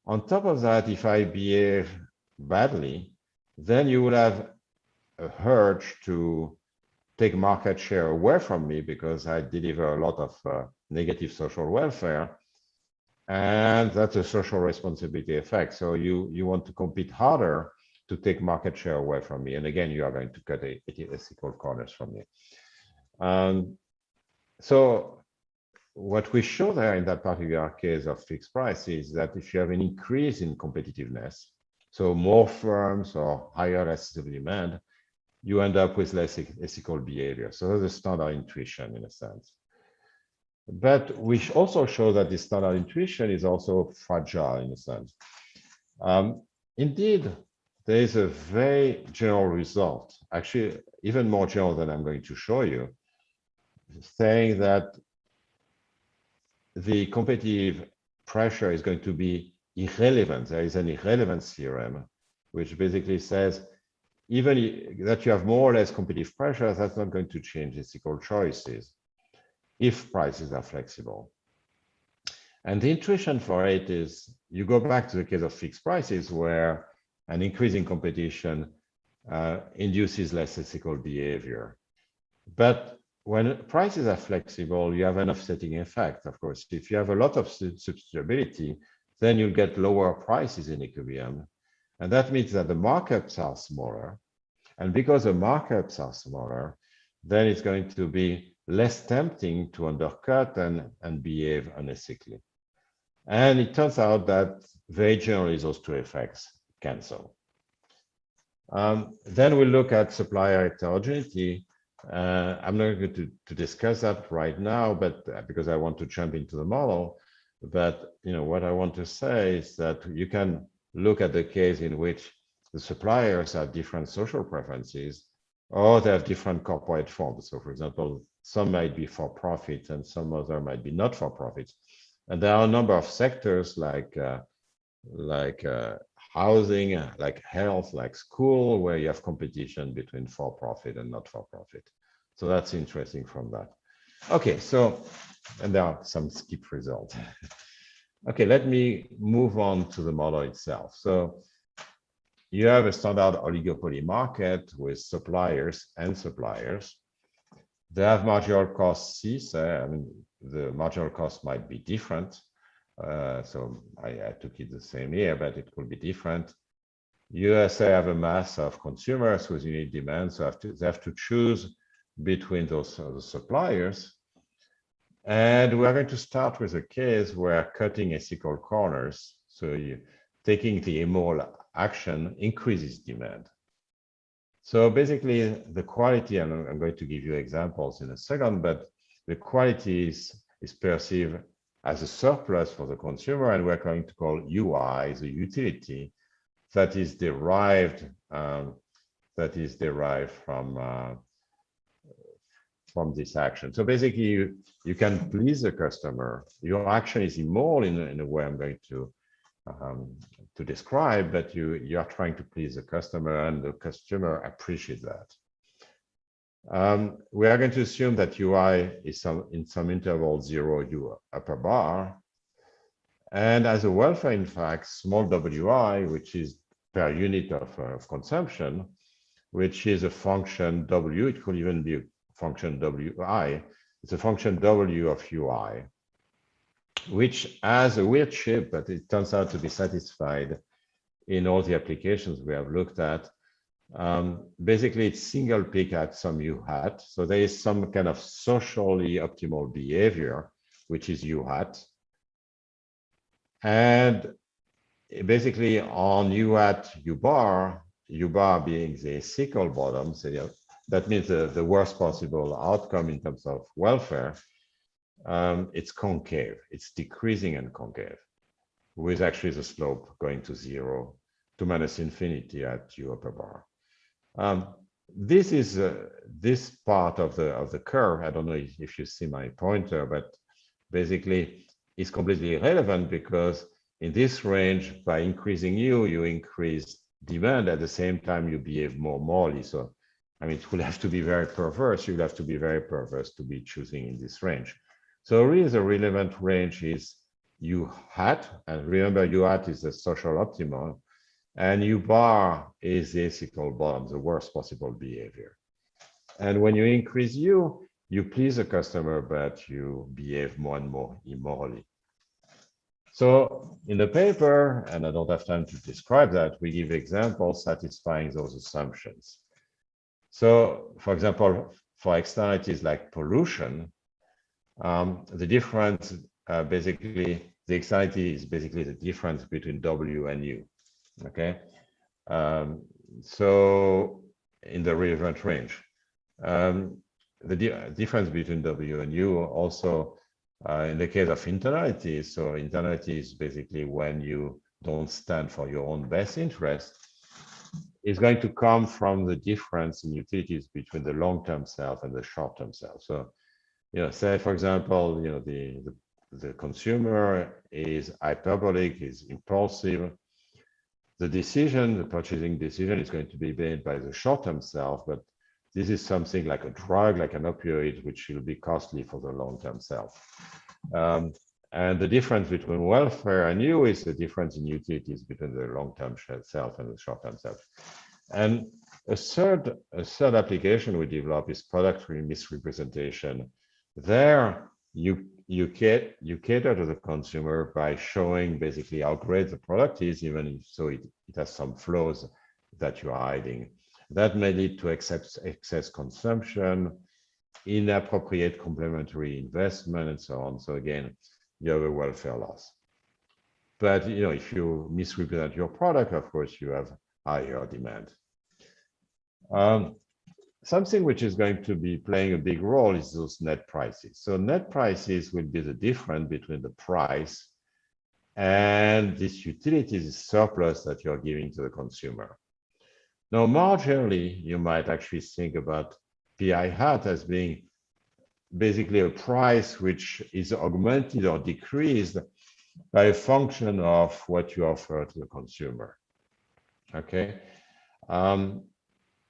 On top of that, if I behave badly, then you will have a urge to take market share away from me because I deliver a lot of negative social welfare. And that's a social responsibility effect. So you want to compete harder to take market share away from me. And again, you are going to cut ethical corners from me. So what we show there in that particular case of fixed price is that if you have an increase in competitiveness, so more firms or higher elasticity of demand, you end up with less ethical behavior. So that's a standard intuition in a sense. But we also show that this standard intuition is also fragile in a sense. Indeed, there is a very general result, actually even more general than I'm going to show you, saying that the competitive pressure is going to be irrelevant. There is an irrelevance theorem, which basically says even that you have more or less competitive pressure, that's not going to change ethical choices if prices are flexible. And the intuition for it is you go back to the case of fixed prices where an increase in competition induces less ethical behavior. But when prices are flexible, you have an offsetting effect. Of course, if you have a lot of substitutability, then you'll get lower prices in equilibrium. And that means that the markups are smaller. And because the markups are smaller, then it's going to be less tempting to undercut and behave unethically. And it turns out that very generally those two effects cancel. Then we look at supplier heterogeneity. I'm not going to discuss that right now, but because I want to jump into the model. But what I want to say is that you can look at the case in which the suppliers have different social preferences, or they have different corporate forms. So, for example, some might be for profit, and some other might be not for profit. And there are a number of sectors like housing, like health, like school, where you have competition between for-profit and not for-profit. So that's interesting from that. Okay, so, and there are some skip results. Okay, let me move on to the model itself. So you have a standard oligopoly market with suppliers and suppliers. They have marginal cost C, so I mean, the marginal cost might be different. So I took it the same here, but it could be different. USA have a mass of consumers with unique demand, so they have to choose between those suppliers. And we're going to start with a case where cutting ethical corners, so taking the immoral action increases demand. So basically the quality, and I'm going to give you examples in a second, but the quality is perceived as a surplus for the consumer, and we're going to call UI the utility that is derived from this action. So basically, you can please the customer. Your action is immoral in a way I'm going to describe, but you are trying to please the customer, and the customer appreciates that. We are going to assume that UI is in some interval 0 U upper bar, and as a welfare, in fact, small wi, which is per unit of consumption, which is a function W. It could even be a function WI. It's a function W of UI, which has a weird shape, but it turns out to be satisfied in all the applications we have looked at. Basically, it's single peak at some U hat. So there is some kind of socially optimal behavior, which is U hat. And basically on U hat, U bar being the cycle bottom, so that means the worst possible outcome in terms of welfare, it's concave, it's decreasing and concave, with actually the slope going to 0 to minus infinity at U upper bar. This is this part of the curve. I don't know if you see my pointer, but basically it's completely irrelevant, because in this range, by increasing U, you increase demand. At the same time, you behave more morally. So, I mean, it will have to be very perverse. You will have to be very perverse to be choosing in this range. So really the relevant range is U hat, and remember U hat is the social optimum, and U bar is the ethical bottom, the worst possible behavior. And when you increase U, you please the customer, but you behave more and more immorally. So in the paper, and I don't have time to describe that, we give examples satisfying those assumptions. So for example, for externalities like pollution, the difference, basically, the externality is basically the difference between W and U, okay? So in the relevant range, the difference between W and U also in the case of internalities. So internality is basically when you don't stand for your own best interest, is going to come from the difference in utilities between the long-term self and the short-term self. So, say for example, the consumer is hyperbolic, is impulsive. The purchasing decision is going to be made by the short-term self, but this is something like a drug, like an opioid, which will be costly for the long-term self. And the difference between welfare and U is the difference in utilities between the long-term self and the short-term self. And a third application we develop is product misrepresentation. There, you cater to the consumer by showing basically how great the product is, even if so it has some flaws that you are hiding. That may lead to excess consumption, inappropriate complementary investment, and so on. So again, you have a welfare loss. But if you misrepresent your product, of course, you have higher demand. Something which is going to be playing a big role is those net prices. So net prices will be the difference between the price and this utility, this surplus that you're giving to the consumer. Now, marginally, you might actually think about PI hat as being basically a price which is augmented or decreased by a function of what you offer to the consumer. Okay.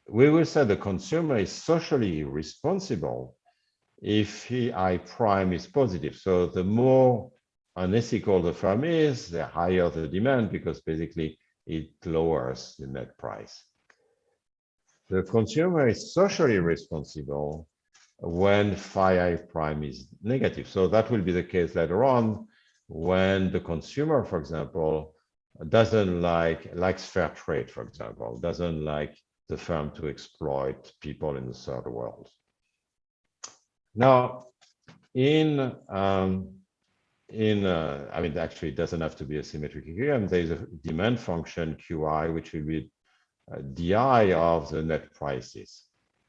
We will say the consumer is socially responsible if I prime is positive. So the more unethical the firm is, the higher the demand, because basically it lowers the net price. The consumer is socially responsible when phi I prime is negative. So that will be the case later on when the consumer, for example, likes fair trade, for example, doesn't like the firm to exploit people in the third world. Now, I mean, actually, it doesn't have to be a symmetric equilibrium. There is a demand function QI, which will be DI of the net prices,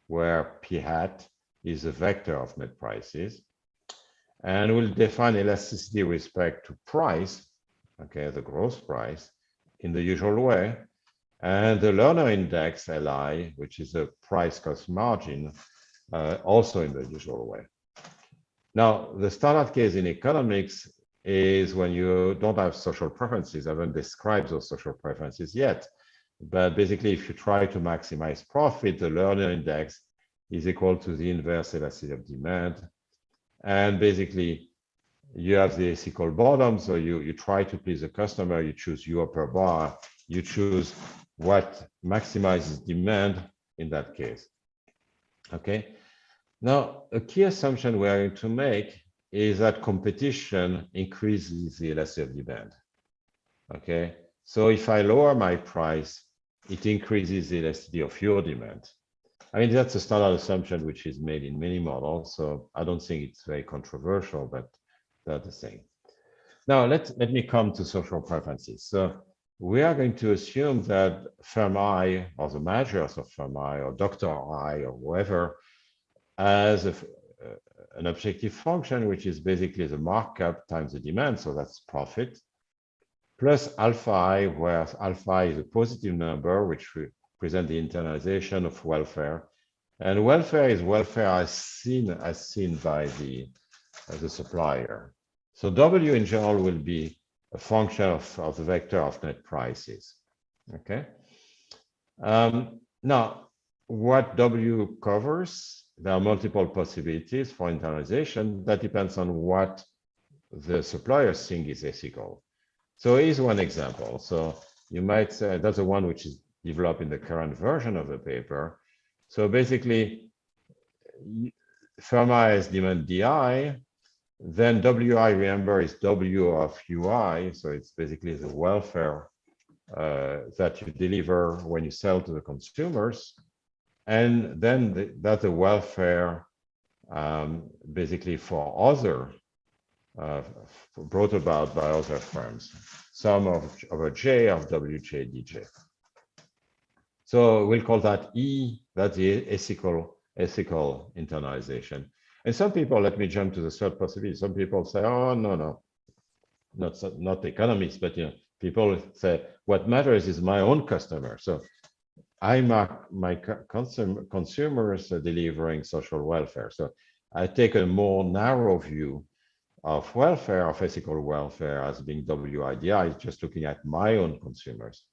where P hat is a vector of net prices. And we'll define elasticity with respect to price, okay, the gross price, in the usual way. and the learner index, LI, which is a price cost margin, also in the usual way. Now, the standard case in economics is when you don't have social preferences. I haven't described those social preferences yet, but basically if you try to maximize profit, the learner index is equal to the inverse elasticity of demand. And basically you have the S equal bottom, so you try to please the customer, you choose U per bar, you choose what maximizes demand in that case. Okay. Now, a key assumption we are going to make is that competition increases the elasticity of demand. Okay, so if I lower my price, it increases the elasticity of your demand. I mean, that's a standard assumption which is made in many models, so I don't think it's very controversial, but that's the thing. Now, let me come to social preferences. So we are going to assume that firm I, or the managers of firm I, or Dr. I, or whoever, has an objective function, which is basically the markup times the demand, so that's profit, plus alpha I, where alpha I is a positive number, which represents the internalization of welfare. And welfare is welfare as seen by the supplier. So W in general will be a function of the vector of net prices. Okay. Now, what W covers, there are multiple possibilities for internalization. That depends on what the suppliers think is ethical. So here's one example. So you might say that's the one which is developed in the current version of the paper. So basically, firm I has demand DI, then WI, remember, is W of UI. So it's basically the welfare that you deliver when you sell to the consumers. And then that's the welfare basically for other, brought about by other firms, some of a J of WJ, DJ. So we'll call that E, that's the ethical internalization. And some people, let me jump to the third possibility. Some people say, oh, no, not economists, but people say, what matters is my own customer. So I mark my consumers delivering social welfare. So I take a more narrow view of welfare, of ethical welfare as being WIDI, just looking at my own consumers.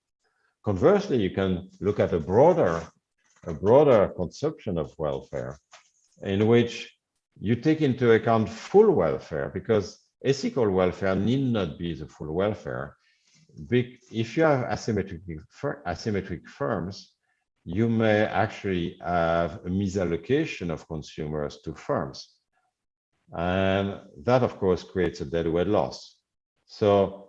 Conversely, you can look at a broader conception of welfare in which you take into account full welfare, because ethical welfare need not be the full welfare. If you have asymmetric firms, you may actually have a misallocation of consumers to firms. And that, of course, creates a deadweight loss. So,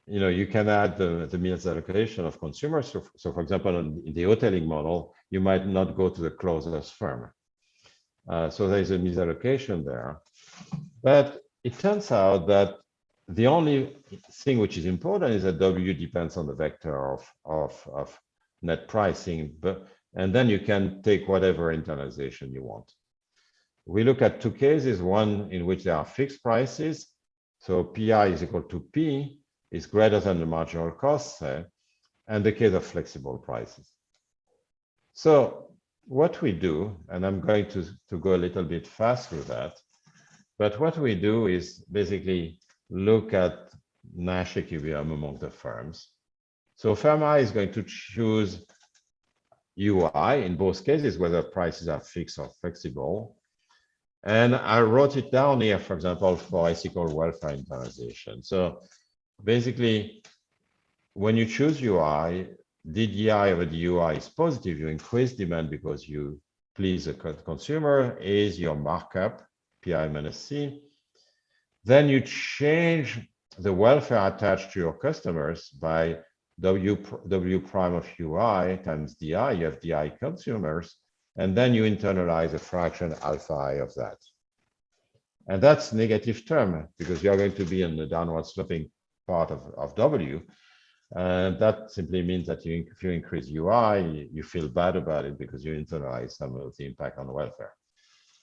you can add the misallocation of consumers. So for example, in the hoteling model, you might not go to the closest firm. So there's a misallocation there. But it turns out that the only thing which is important is that W depends on the vector of net pricing, and then you can take whatever internalization you want. We look at two cases, one in which there are fixed prices. So PI is equal to P is greater than the marginal cost, and the case of flexible prices. So what we do, and I'm going to go a little bit fast through that, but what we do is basically look at Nash equilibrium among the firms. So firm I is going to choose UI in both cases, whether prices are fixed or flexible. And I wrote it down here, for example, for ethical welfare internalization. So basically, when you choose UI, DDI over DUI is positive. You increase demand because you please the consumer, is your markup, PI minus C. Then you change the welfare attached to your customers by W prime of UI times DI. You have DI consumers, and then you internalize a fraction alpha I of that. And that's negative term because you're going to be in the downward sloping part of W. And that simply means that if you increase UI, you feel bad about it because you internalize some of the impact on welfare.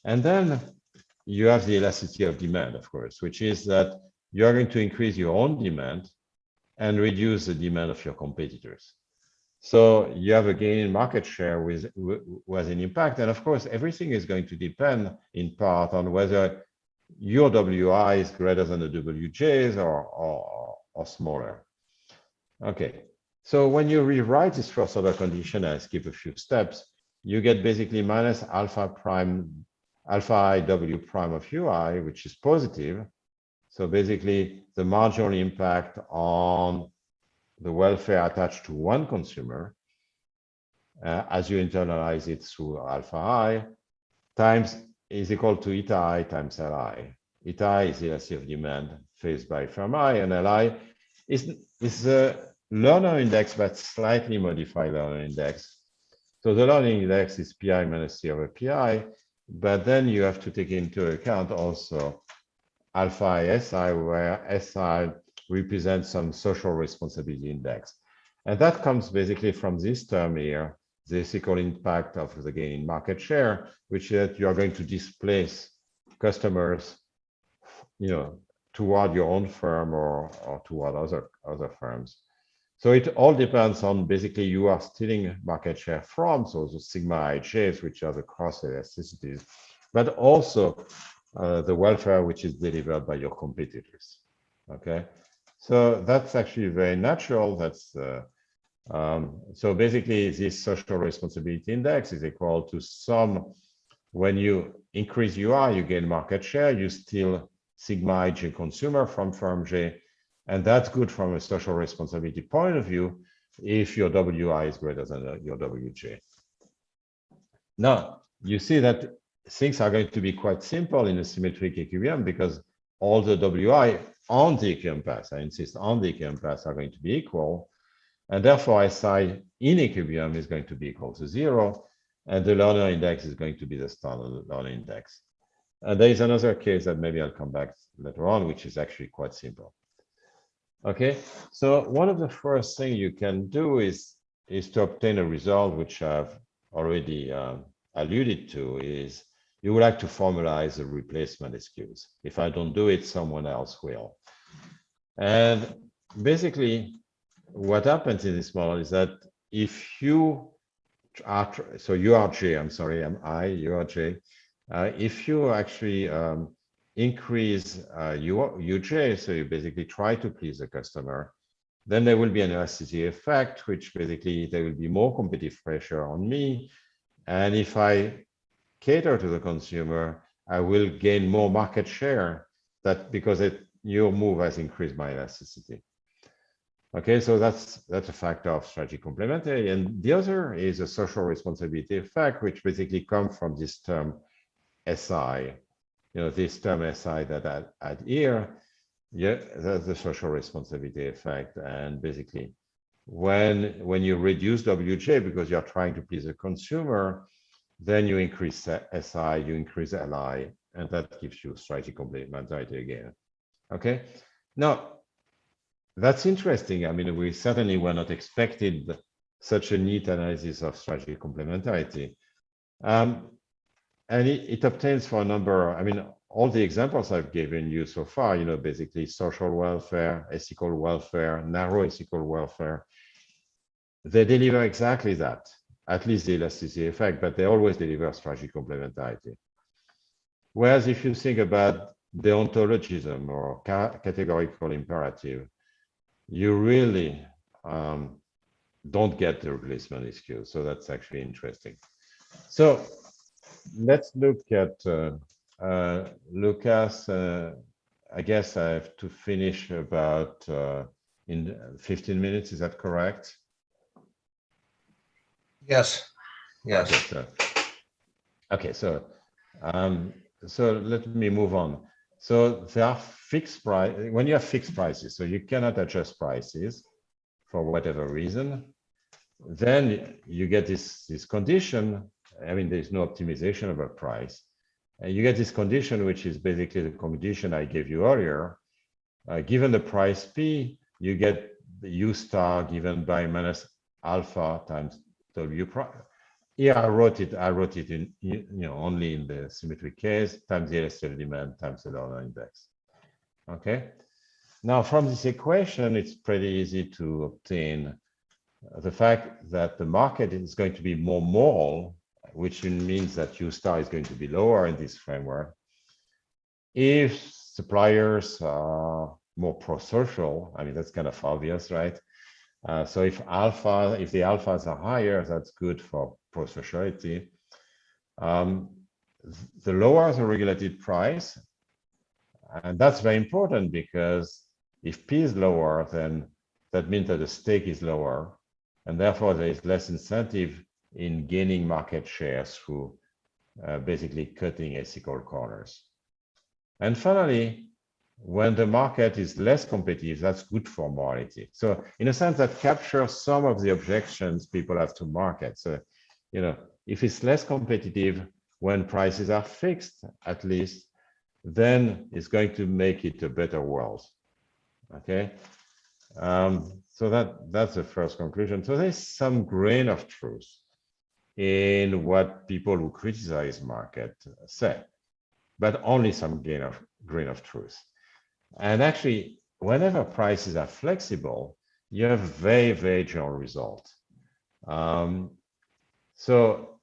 And then you have the elasticity of demand, of course, which is that you're going to increase your own demand and reduce the demand of your competitors. So you have a gain in market share with an impact. And of course, everything is going to depend in part on whether your WI is greater than the WJs or smaller. Okay, so when you rewrite this first order condition, I skip a few steps, you get basically minus alpha I W prime of UI, which is positive. So basically the marginal impact on the welfare attached to one consumer, as you internalize it through alpha I, times is equal to eta I times Li. Eta I is the elasticity of demand faced by firm I, and Li is the learner index, but slightly modified learner index. So the learning index is Pi minus C over Pi, but then you have to take into account also alpha I SI, where SI represents some social responsibility index. And that comes basically from this term here, the ethical impact of the gain in market share, which is that you are going to displace customers, toward your own firm or toward other firms. So it all depends on basically you are stealing market share from, so the sigma IJs, which are the cross elasticities, but also the welfare which is delivered by your competitors. Okay, so that's actually very natural. That's so basically this social responsibility index is equal to some, when you increase UI, you gain market share, you steal sigma IJ consumer from firm J, and that's good from a social responsibility point of view if your WI is greater than your WJ. Now, you see that things are going to be quite simple in a symmetric equilibrium because all the WI on the equilibrium path, I insist, on the equilibrium path are going to be equal. And therefore, SI in equilibrium is going to be equal to 0. And the learner index is going to be the standard learner index. And there is another case that maybe I'll come back later on, which is actually quite simple. Okay, so one of the first things you can do is to obtain a result, which I've already alluded to, is you would like to formalize a replacement excuse. If I don't do it, someone else will. And basically, what happens in this model is that if you are, so you are J, I'm sorry, I'm I, you are J. If you actually increase UJ, so you basically try to please the customer, then there will be an elasticity effect, which basically there will be more competitive pressure on me. And if I cater to the consumer, I will gain more market share because your move has increased my elasticity. Okay, so that's a factor of strategic complementarity. And the other is a social responsibility effect, which basically comes from this term SI. This term SI that I add here, yeah, that's the social responsibility effect. And basically, when you reduce WJ because you're trying to please the consumer, then you increase SI, you increase LI, and that gives you strategic complementarity again. Okay, now that's interesting. I mean, we certainly were not expected such a neat analysis of strategic complementarity. And it obtains for a number, I mean, all the examples I've given you so far, basically social welfare, ethical welfare, narrow ethical welfare, they deliver exactly that, at least the elasticity effect, but they always deliver strategic complementarity. Whereas if you think about deontologism or categorical imperative, you really don't get the replacement excuse. So that's actually interesting. So let's look at Lucas. I guess I have to finish about in 15 minutes. Is that correct? Yes. Yes. Okay. So let me move on. So there are fixed price. When you have fixed prices, so you cannot adjust prices for whatever reason, then you get this condition. I mean, there's no optimization of a price. You get this condition, which is basically the condition I gave you earlier. Given the price P, you get the U star given by minus alpha times W prime. Here I wrote it in, only in the symmetric case, times the elasticity demand times the learner index. Okay. Now from this equation, it's pretty easy to obtain the fact that the market is going to be more moral, which means that U star is going to be lower in this framework, if suppliers are more pro-social. I mean, that's kind of obvious, right? So if the alphas are higher, that's good for pro-sociality. The lower the regulated price, and that's very important because if P is lower, then that means that the stake is lower, and therefore there is less incentive in gaining market share through basically cutting ethical corners. And finally, when the market is less competitive, that's good for morality. So in a sense, that captures some of the objections people have to market. So, you know, if it's less competitive when prices are fixed, at least, then it's going to make it a better world. Okay. So that's the first conclusion. So there's some grain of truth in what people who criticize market say, but only some grain of truth. And actually, whenever prices are flexible, you have very, very general results. So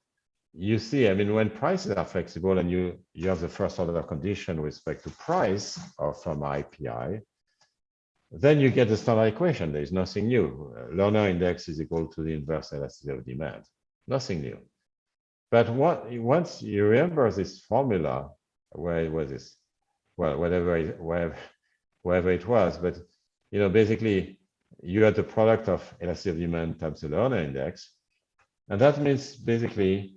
you see, I mean, when prices are flexible and you have the first order condition with respect to price of some IPI, then you get the standard equation. There is nothing new. Lerner index is equal to the inverse elasticity of demand. Nothing new. But once you remember this formula, where was this? Well, wherever it was, but you know, basically you had the product of elasticity of demand times the Lerner index, and that means basically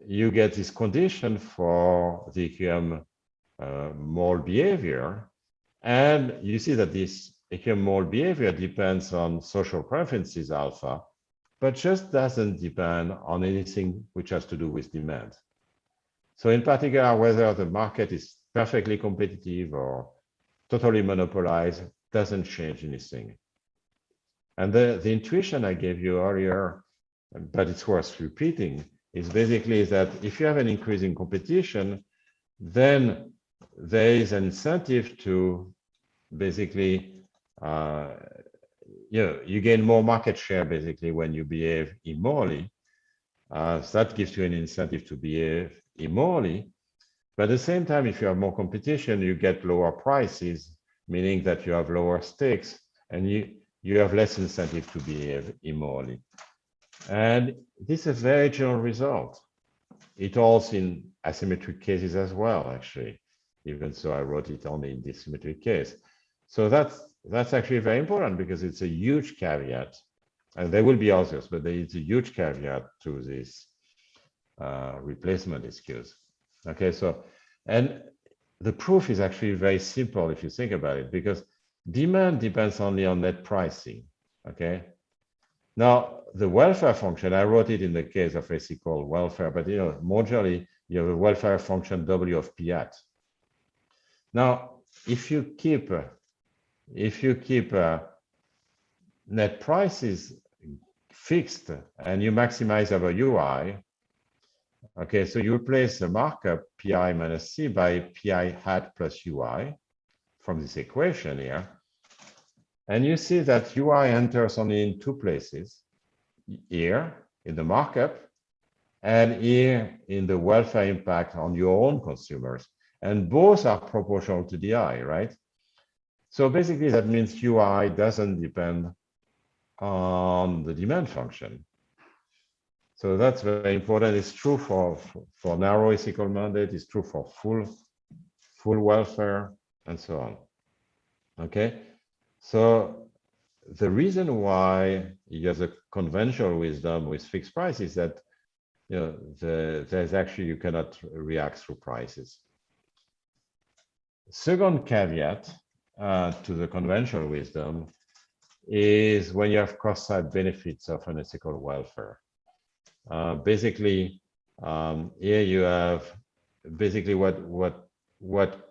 you get this condition for the equilibrium moral behavior, and you see that this equilibrium moral behavior depends on social preferences alpha, but just doesn't depend on anything which has to do with demand. So in particular, whether the market is perfectly competitive or totally monopolized doesn't change anything. And the intuition I gave you earlier, but it's worth repeating, is basically that if you have an increasing competition, then there is an incentive to basically, you gain more market share basically when you behave immorally. So that gives you an incentive to behave immorally. But at the same time, if you have more competition, you get lower prices, meaning that you have lower stakes and you have less incentive to behave immorally. And this is a very general result. It holds in asymmetric cases as well, actually, even so I wrote it only in this symmetric case. So that's actually very important because it's a huge caveat, and there will be others, but there is a huge caveat to this replacement excuse. Okay, so, and the proof is actually very simple if you think about it, because demand depends only on net pricing, okay? Now, the welfare function, I wrote it in the case of ethical welfare, but you know, more generally, you have a welfare function W of P at. Now, if you keep net prices fixed and you maximize over UI, okay, so you replace the markup Pi minus C by Pi hat plus UI from this equation here. And you see that UI enters only in two places, here in the markup and here in the welfare impact on your own consumers. And both are proportional to DI, right? So basically that means UI doesn't depend on the demand function. So that's very important. It's true for narrow ethical mandate, it's true for full welfare and so on. Okay, so the reason why you have the conventional wisdom with fixed price is that there's actually you cannot react through prices. Second caveat to the conventional wisdom is when you have cross-side benefits of an ethical welfare. Basically, here you have basically what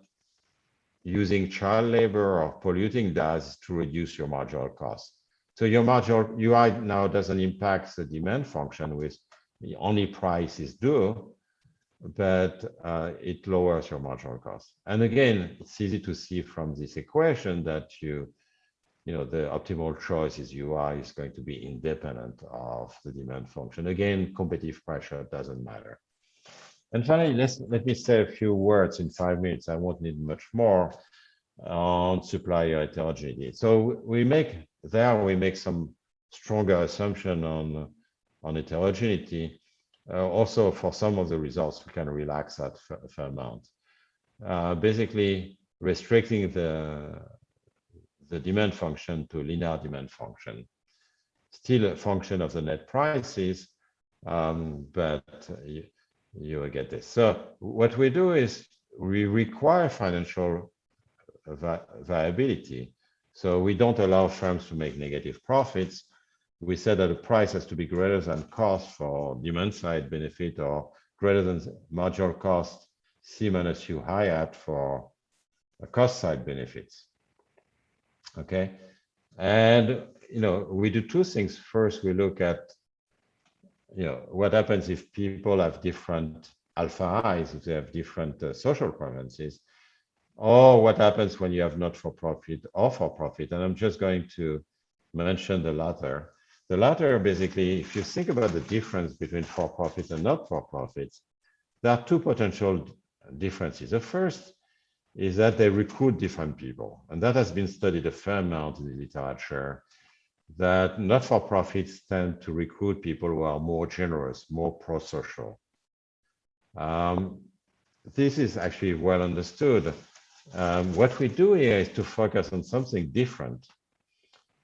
using child labor or polluting does to reduce your marginal cost. So your marginal UI now doesn't impact the demand function with the only price is due, but it lowers your marginal cost. And again, it's easy to see from this equation that you the optimal choice is UI is going to be independent of the demand function. Again, competitive pressure doesn't matter. And finally, let me say a few words in 5 minutes. I won't need much more on supplier heterogeneity. So we make some stronger assumption on heterogeneity. Also, for some of the results, we can relax that a fair amount. Basically, restricting the demand function to a linear demand function, still a function of the net prices, but you will get this. So what we do is we require financial viability. So we don't allow firms to make negative profits. We said that the price has to be greater than cost for demand side benefit, or greater than marginal cost C minus U hat for cost side benefits. Okay, and we do two things. First, we look at what happens if people have different alpha i's, if they have different social preferences, or what happens when you have not for profit or for profit. And I'm just going to mention the latter. The latter, basically, if you think about the difference between for profits and not for profits, there are two potential differences. The first is that they recruit different people, and that has been studied a fair amount in the literature, that not-for-profits tend to recruit people who are more generous, more pro-social. This is actually well understood. What we do here is to focus on something different,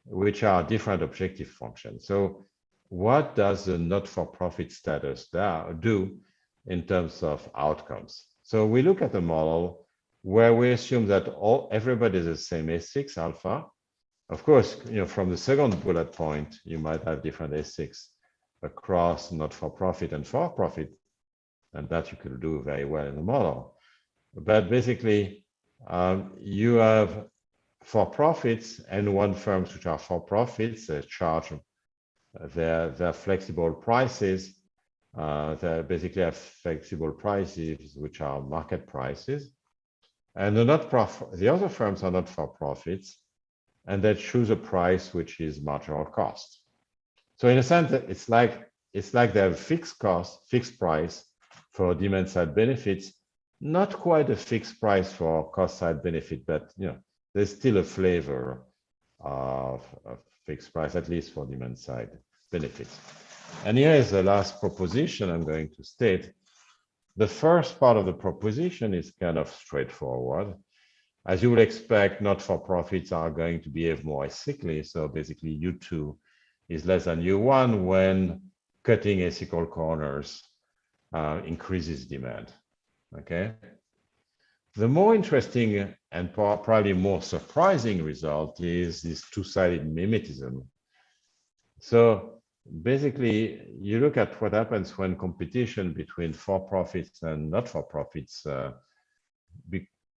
which are different objective functions. So what does the not-for-profit status do in terms of outcomes? So we look at a model where we assume that everybody is the same S6 alpha. Of course, from the second bullet point, you might have different S6 across not-for-profit and for-profit, and that you could do very well in the model. But basically, you have for-profits and one firms which are for-profits, they charge their flexible prices. They basically have flexible prices, which are market prices. And the other firms are not for-profits, and they choose a price which is marginal cost. So in a sense, it's like they have fixed cost, fixed price for demand side benefits, not quite a fixed price for cost side benefit, but there's still a flavor of fixed price, at least for demand side benefits. And here is the last proposition I'm going to state. The first part of the proposition is kind of straightforward. As you would expect, not-for-profits are going to behave more cyclically. So basically, U2 is less than U1 when cutting ethical corners increases demand. Okay. The more interesting and probably more surprising result is this two-sided mimetism. So basically, you look at what happens when competition between for-profits and not-for-profits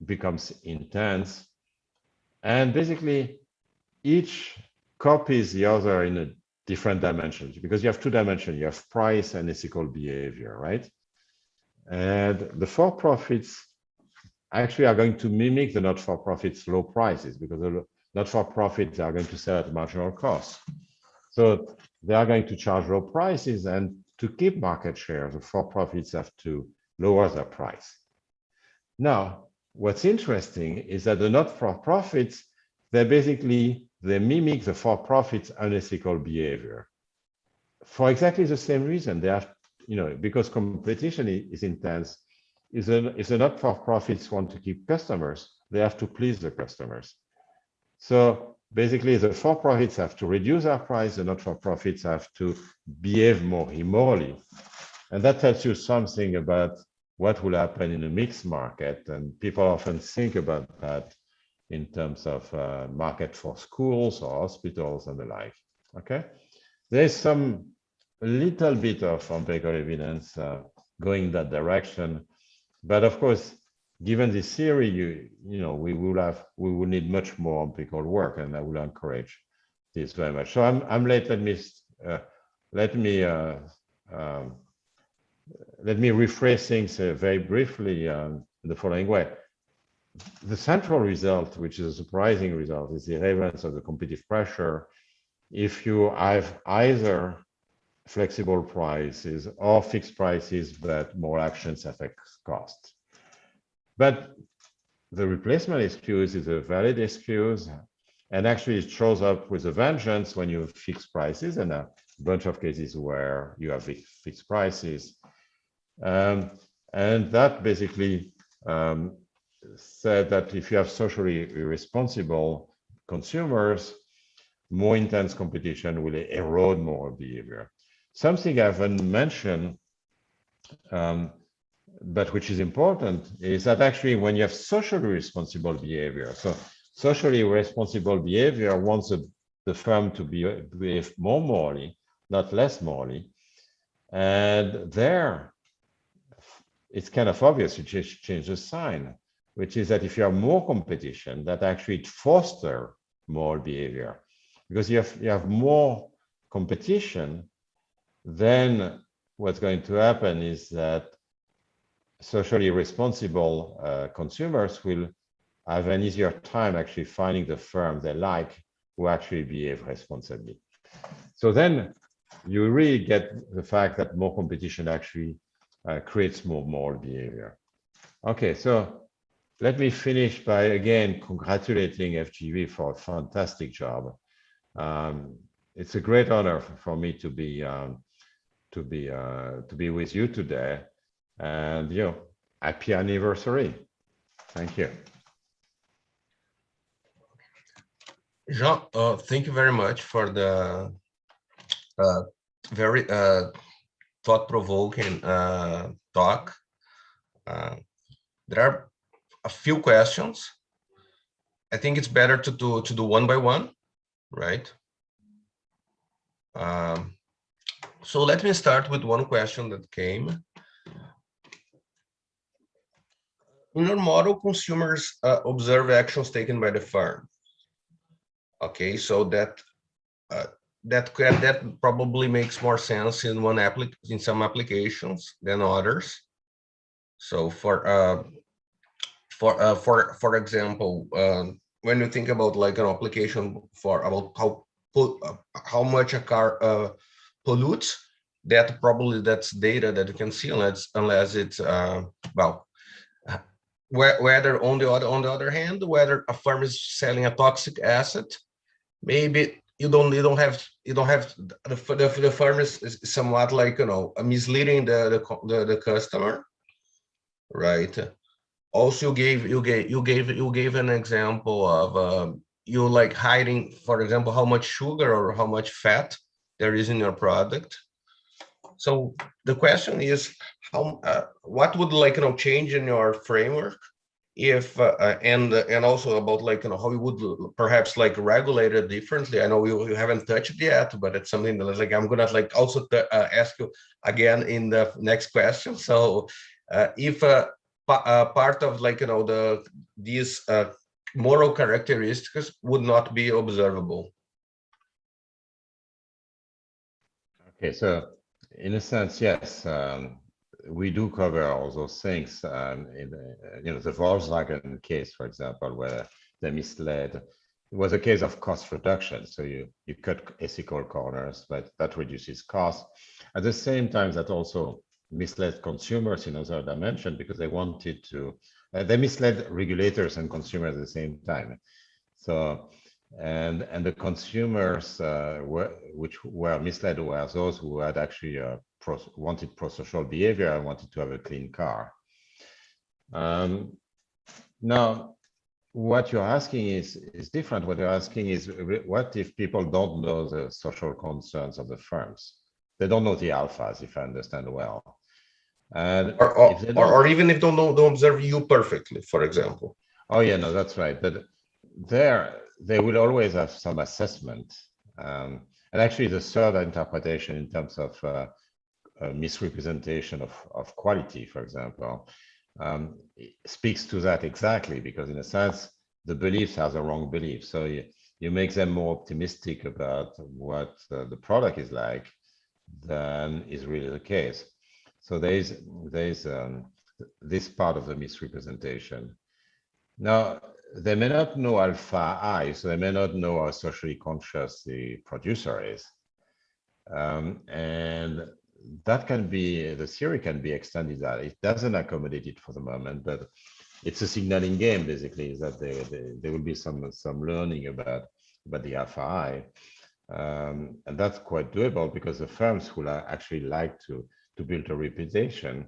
becomes intense. And basically, each copies the other in a different dimensions, because you have two dimensions. You have price and ethical behavior, right? And the for-profits actually are going to mimic the not-for-profits low prices, because the not-for-profits are going to sell at marginal cost. So they are going to charge low prices, and to keep market share, the for-profits have to lower their price. Now, what's interesting is that the not-for-profits, they mimic the for-profits unethical behavior for exactly the same reason. They have, because competition is intense. If the not-for-profits want to keep customers, they have to please the customers. So basically, the for-profits have to reduce their price, the not-for-profits have to behave more immorally. And that tells you something about what will happen in a mixed market. And people often think about that in terms of market for schools or hospitals and the like. Okay, there's a little bit of empirical evidence going in that direction. But of course, given this theory, we will need much more empirical work, and I will encourage this very much. So I'm late. Let me rephrase things very briefly in the following way. the central result, which is a surprising result, is the relevance of the competitive pressure if you have either flexible prices or fixed prices, but more actions affect cost. But the replacement excuse is a valid excuse, and actually it shows up with a vengeance when you have fixed prices, and a bunch of cases where you have fixed prices. And that basically said that if you have socially irresponsible consumers, more intense competition will erode moral behavior. Something I haven't mentioned, but which is important, is that actually when you have socially responsible behavior, so socially responsible behavior wants the firm to behave more morally, not less morally. And there, it's kind of obvious, you just change the sign, which is that if you have more competition, that actually fosters moral behavior. Because you have more competition, then what's going to happen is that socially responsible consumers will have an easier time actually finding the firm they like who actually behave responsibly. So then you really get the fact that more competition actually creates more moral behavior. Okay, so let me finish by again congratulating FGV for a fantastic job. It's a great honor for me to be with you today, and happy anniversary. Thank you. Jean, thank you very much for the very thought-provoking talk. There are a few questions. I think it's better to do one by one, right? So let me start with one question that came. In your model, consumers observe actions taken by the firm. Okay, so that probably makes more sense in some applications than others. So for example, when you think about like an application about how much a car pollutes, that's data that you can see unless it's well, whether on the other hand, whether a firm is selling a toxic asset, maybe the firm is somewhat like misleading the customer, right? Also, you gave an example of you like hiding, for example, how much sugar or how much fat there is in your product. So the question is, what would change in your framework if and also about how you would perhaps regulate it differently? I know you haven't touched it yet, but it's something that I'm gonna also ask you again in the next question. So if part of these moral characteristics would not be observable. Okay, so in a sense, yes, we do cover all those things. In the Volkswagen case, for example, where they misled, it was a case of cost reduction. So you cut ethical corners, but that reduces cost. At the same time, that also misled consumers in other dimension because they wanted to, they misled regulators and consumers at the same time. So, and the consumers which were misled were those who had actually wanted pro-social behavior and wanted to have a clean car. Now, what you're asking is different. What you're asking is, what if people don't know the social concerns of the firms? They don't know the alphas, if I understand well. And or even if don't observe you perfectly, for example. Oh yeah, no, that's right. But they will always have some assessment. And actually the third interpretation in terms of misrepresentation of quality, for example, speaks to that exactly, because in a sense, the beliefs are the wrong beliefs. So you make them more optimistic about what the product is like than is really the case. So there's this part of the misrepresentation. Now, they may not know alpha I, so they may not know how socially conscious the producer is. And that can be, the theory can be extended that. It doesn't accommodate it for the moment, but it's a signaling game, basically, is that there will be some learning about the alpha I. And that's quite doable because the firms will actually like to build a reputation,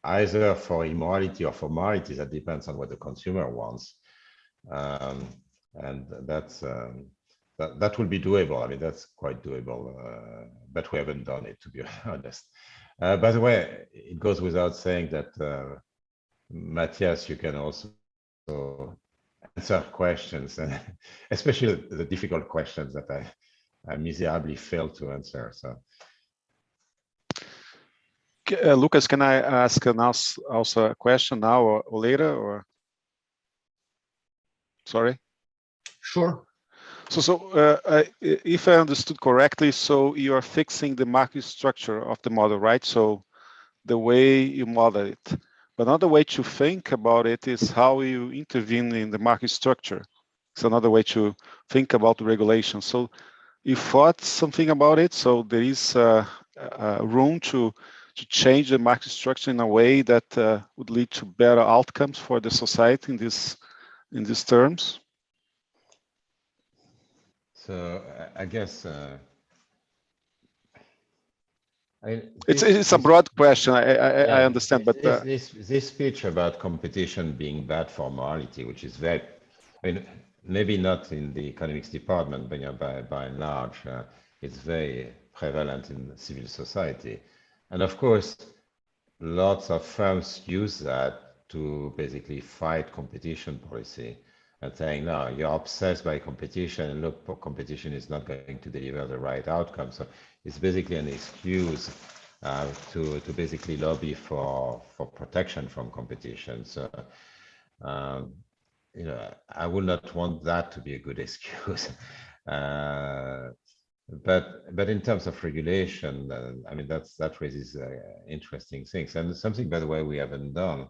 either for immorality or for morality. That depends on what the consumer wants. And that's that will be doable. I mean, that's quite doable, but we haven't done it, to be honest. By the way, it goes without saying that, Mathias, you can also answer questions, and especially the difficult questions that I miserably failed to answer. So, Lucas, can I ask also a question now or later? Or sorry. Sure. So if I understood correctly, so you are fixing the market structure of the model, right? So the way you model it. But another way to think about it is how you intervene in the market structure. It's another way to think about the regulation. So you thought something about it. So there is room to change the market structure in a way that would lead to better outcomes for the society in these terms. So I guess it's a broad question. I understand, but this speech about competition being bad for morality, which is very, I mean, maybe not in the economics department, but by and large, it's very prevalent in civil society, and of course, lots of firms use that to basically fight competition policy. And saying, no, you're obsessed by competition, and look, competition is not going to deliver the right outcome. So it's basically an excuse to basically lobby for protection from competition. So, you know, I would not want that to be a good excuse. But in terms of regulation, I mean, that raises interesting things. And something, by the way, we haven't done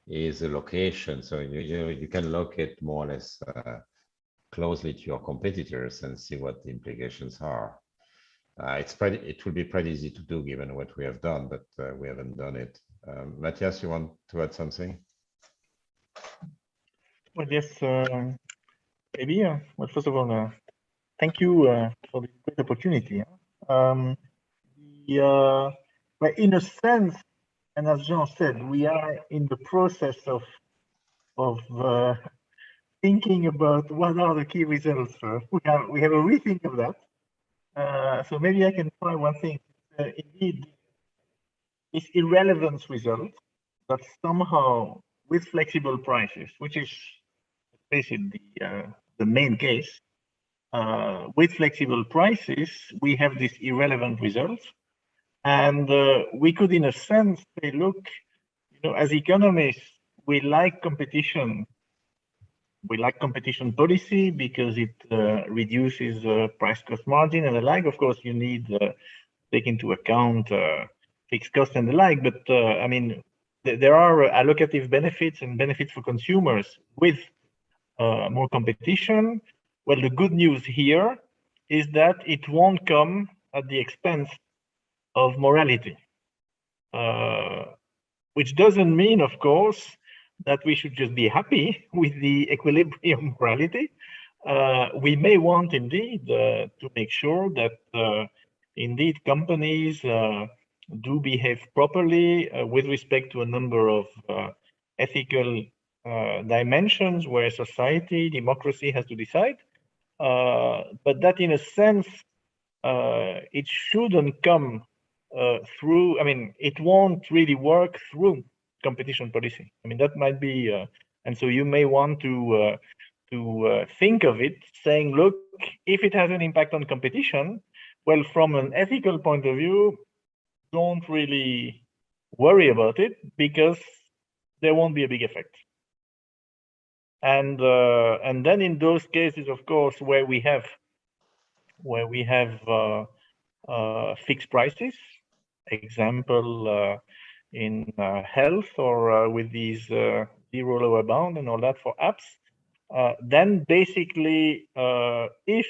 is the location. So you can locate more or less closely to your competitors and see what the implications are. It will be pretty easy to do given what we have done, but we haven't done it. Mathias, you want to add something? Well, yes, maybe. Well, first of all, thank you for this great opportunity. But in a sense, and as Jean said, we are in the process of thinking about what are the key results. We have a rethink of that. So maybe I can try one thing. Indeed, it's irrelevance results that somehow, with flexible prices, which is basically the main case, with flexible prices, we have these irrelevant results. And we could, in a sense, say, look, you know, as economists, we like competition. We like competition policy because it reduces price cost margin and the like. Of course, you need to take into account fixed cost and the like. But I mean, there are allocative benefits and benefits for consumers with more competition. Well, the good news here is that it won't come at the expense of morality, which doesn't mean, of course, that we should just be happy with the equilibrium morality. We may want indeed to make sure that indeed companies do behave properly with respect to a number of ethical dimensions where society, democracy has to decide. But that in a sense, it shouldn't come through, I mean, it won't really work through competition policy. I mean, that might be, and so you may want to think of it saying, look, if it has an impact on competition, well, from an ethical point of view, don't really worry about it because there won't be a big effect. And then in those cases, of course, where we have fixed prices, example in health or with these zero lower bound and all that for apps. Then basically, if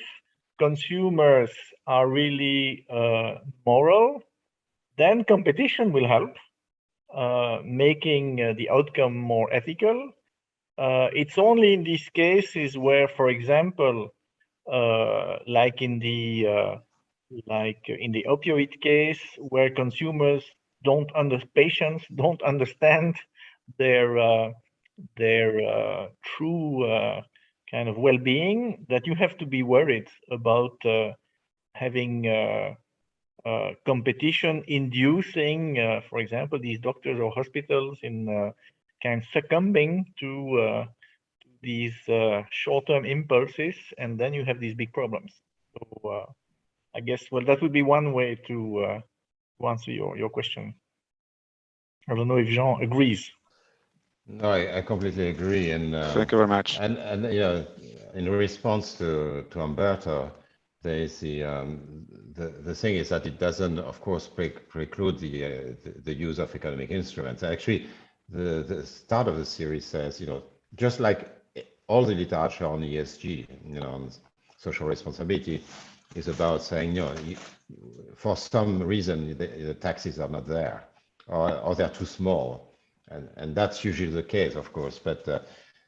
consumers are really moral, then competition will help, making the outcome more ethical. It's only in these cases where, for example, like in the opioid case, where consumers patients don't understand their true kind of well-being, that you have to be worried about having competition inducing, for example, these doctors or hospitals in kind of succumbing to these short-term impulses, and then you have these big problems. So I guess, well, that would be one way to answer your question. I don't know if Jean agrees. No, I completely agree. And thank you very much. And you know, in response to Humberto, there is the thing is that it doesn't, of course, preclude the use of economic instruments. Actually, the start of the series says, you know, just like all the literature on ESG, you know, on social responsibility, is about saying, you know, for some reason the taxes are not there, or they're too small, and that's usually the case, of course. But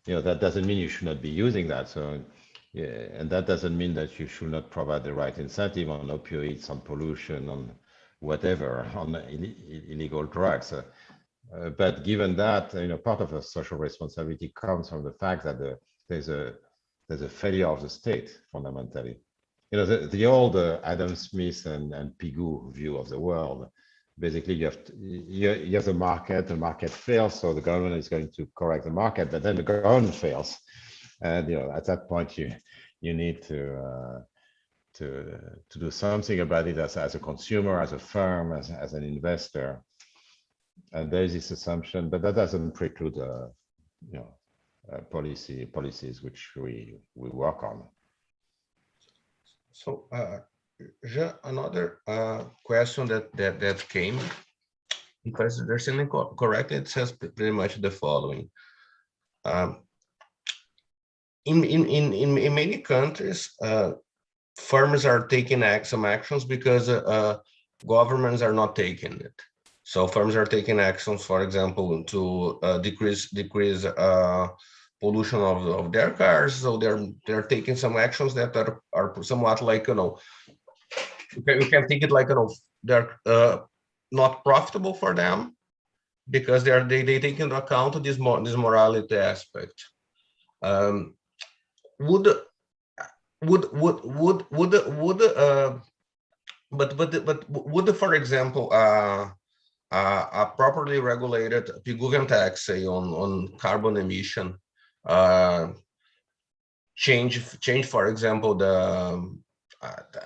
you know, that doesn't mean you should not be using that. So, yeah, and that doesn't mean that you should not provide the right incentive on opioids, on pollution, on whatever, on illegal drugs. But given that, you know, part of the social responsibility comes from the fact that there's a failure of the state fundamentally. You know, the old Adam Smith and Pigou view of the world. Basically, you have the market fails, so the government is going to correct the market, but then the government fails, and you know, at that point you need to do something about it as a consumer, as a firm, as an investor. And there is this assumption, but that doesn't preclude you know, policies which we work on. So Jean, another question that came, if I understand correctly, it says pretty much the following. In many countries, firms are taking some actions because governments are not taking it. So firms are taking actions, for example, to decrease pollution of their cars. So they're taking some actions that are somewhat like, you know, you can think it like, you know, they're not profitable for them because they take into account this morality aspect. Would, for example, a properly regulated Pigouvian tax, say on carbon emission, change, for example,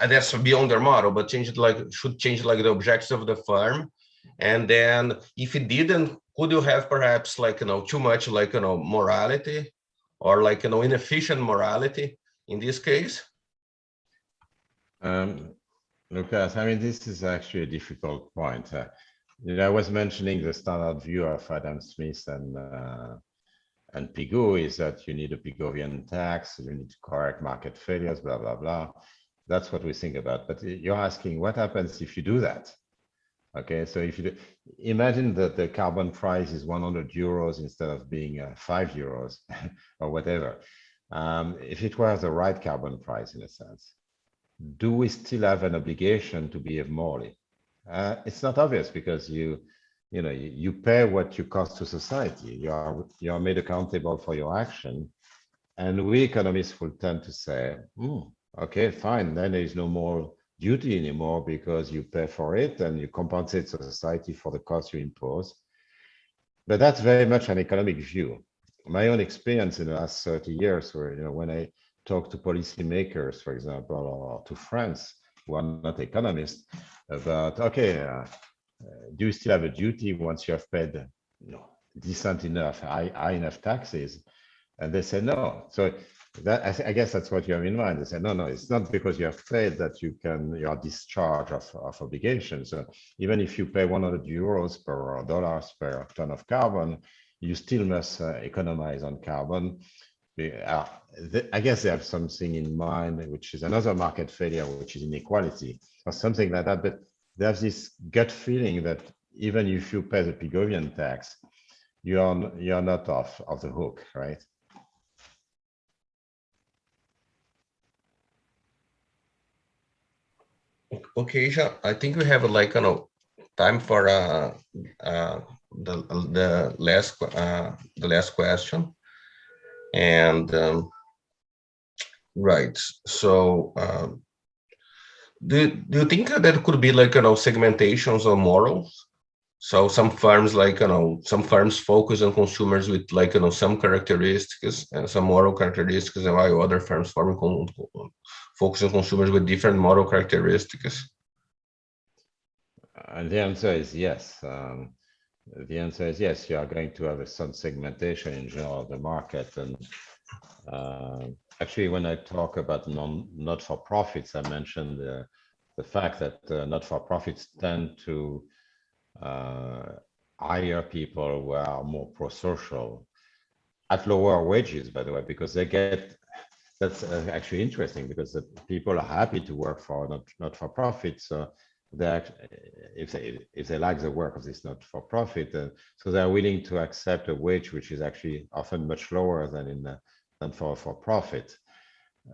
that's beyond their model, but should change like the objectives of the firm, and then if it didn't, could you have perhaps like, you know, too much like, you know, morality, or like, you know, inefficient morality in this case? Lucas, I mean, this is actually a difficult point. You know, I was mentioning the standard view of Adam Smith and Pigou is that you need a Pigouvian tax, you need to correct market failures, blah, blah, blah. That's what we think about. But you're asking what happens if you do that? Okay, so if you imagine that the carbon price is 100 euros instead of being 5 euros or whatever. If it was the right carbon price in a sense, do we still have an obligation to behave morally? It's not obvious because you pay what you cost to society. You are made accountable for your action, and we economists will tend to say, okay, fine, then there is no more duty anymore because you pay for it and you compensate society for the cost you impose. But that's very much an economic view. My own experience in the last 30 years, where, you know, when I talk to policymakers, for example, or to friends who are not economists, about, okay, do you still have a duty once you have paid, you know, decent enough, high enough taxes? And they say no. So that, I guess that's what you have in mind. They say, no, it's not because you have paid that you are discharged of obligations. So even if you pay 100 euros per dollars per ton of carbon, you still must economize on carbon. I guess they have something in mind, which is another market failure, which is inequality or something like that. But there's this gut feeling that even if you pay the Pigovian tax, you're not off the hook, right? Okay, Jean, I think we have like time for the last question, and right. So, do you think that could be like segmentations or morals? So some firms some firms focus on consumers with some characteristics and some moral characteristics, and while other firms focus on consumers with different moral characteristics. And the answer is yes. The answer is yes. You are going to have some segmentation in general of the market, and actually, when I talk about not-for-profits, I mentioned the fact that not-for-profits tend to hire people who are more pro-social at lower wages, by the way, because they get, that's actually interesting, because the people are happy to work for not-for-profit. So if they like the work of this not-for-profit, so they're willing to accept a wage which is actually often much lower than for-profit.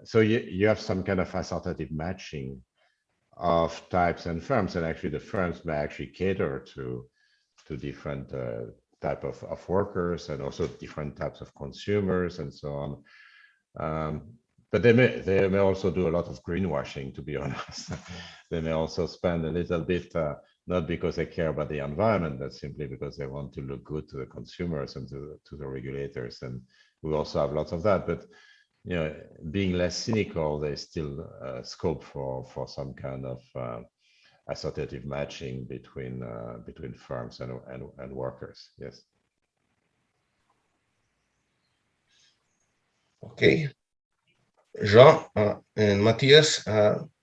So you have some kind of assortative matching of types and firms, and actually the firms may actually cater to different type of workers and also different types of consumers and so on. But they may also do a lot of greenwashing, to be honest. They may also spend a little bit, not because they care about the environment, but simply because they want to look good to the consumers and to the regulators. And we also have lots of that. But being less cynical, there's still scope for some kind of assortative matching between firms and workers. Yes. Okay, Jean and Mathias,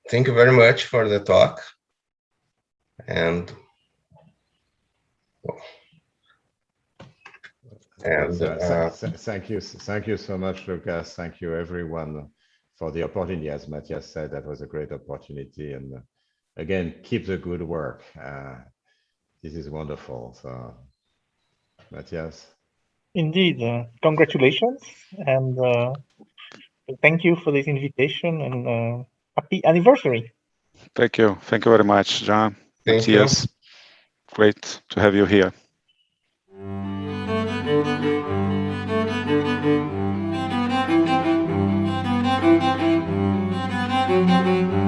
thank you very much for the talk. And thank you so much, Lucas. Thank you everyone for the opportunity. As Mathias said, that was a great opportunity, and again, keep the good work. This is wonderful. So, Mathias. Indeed, congratulations, and thank you for this invitation, and happy anniversary. Thank you very much, Jean. Mathias, great to have you here. Thank you.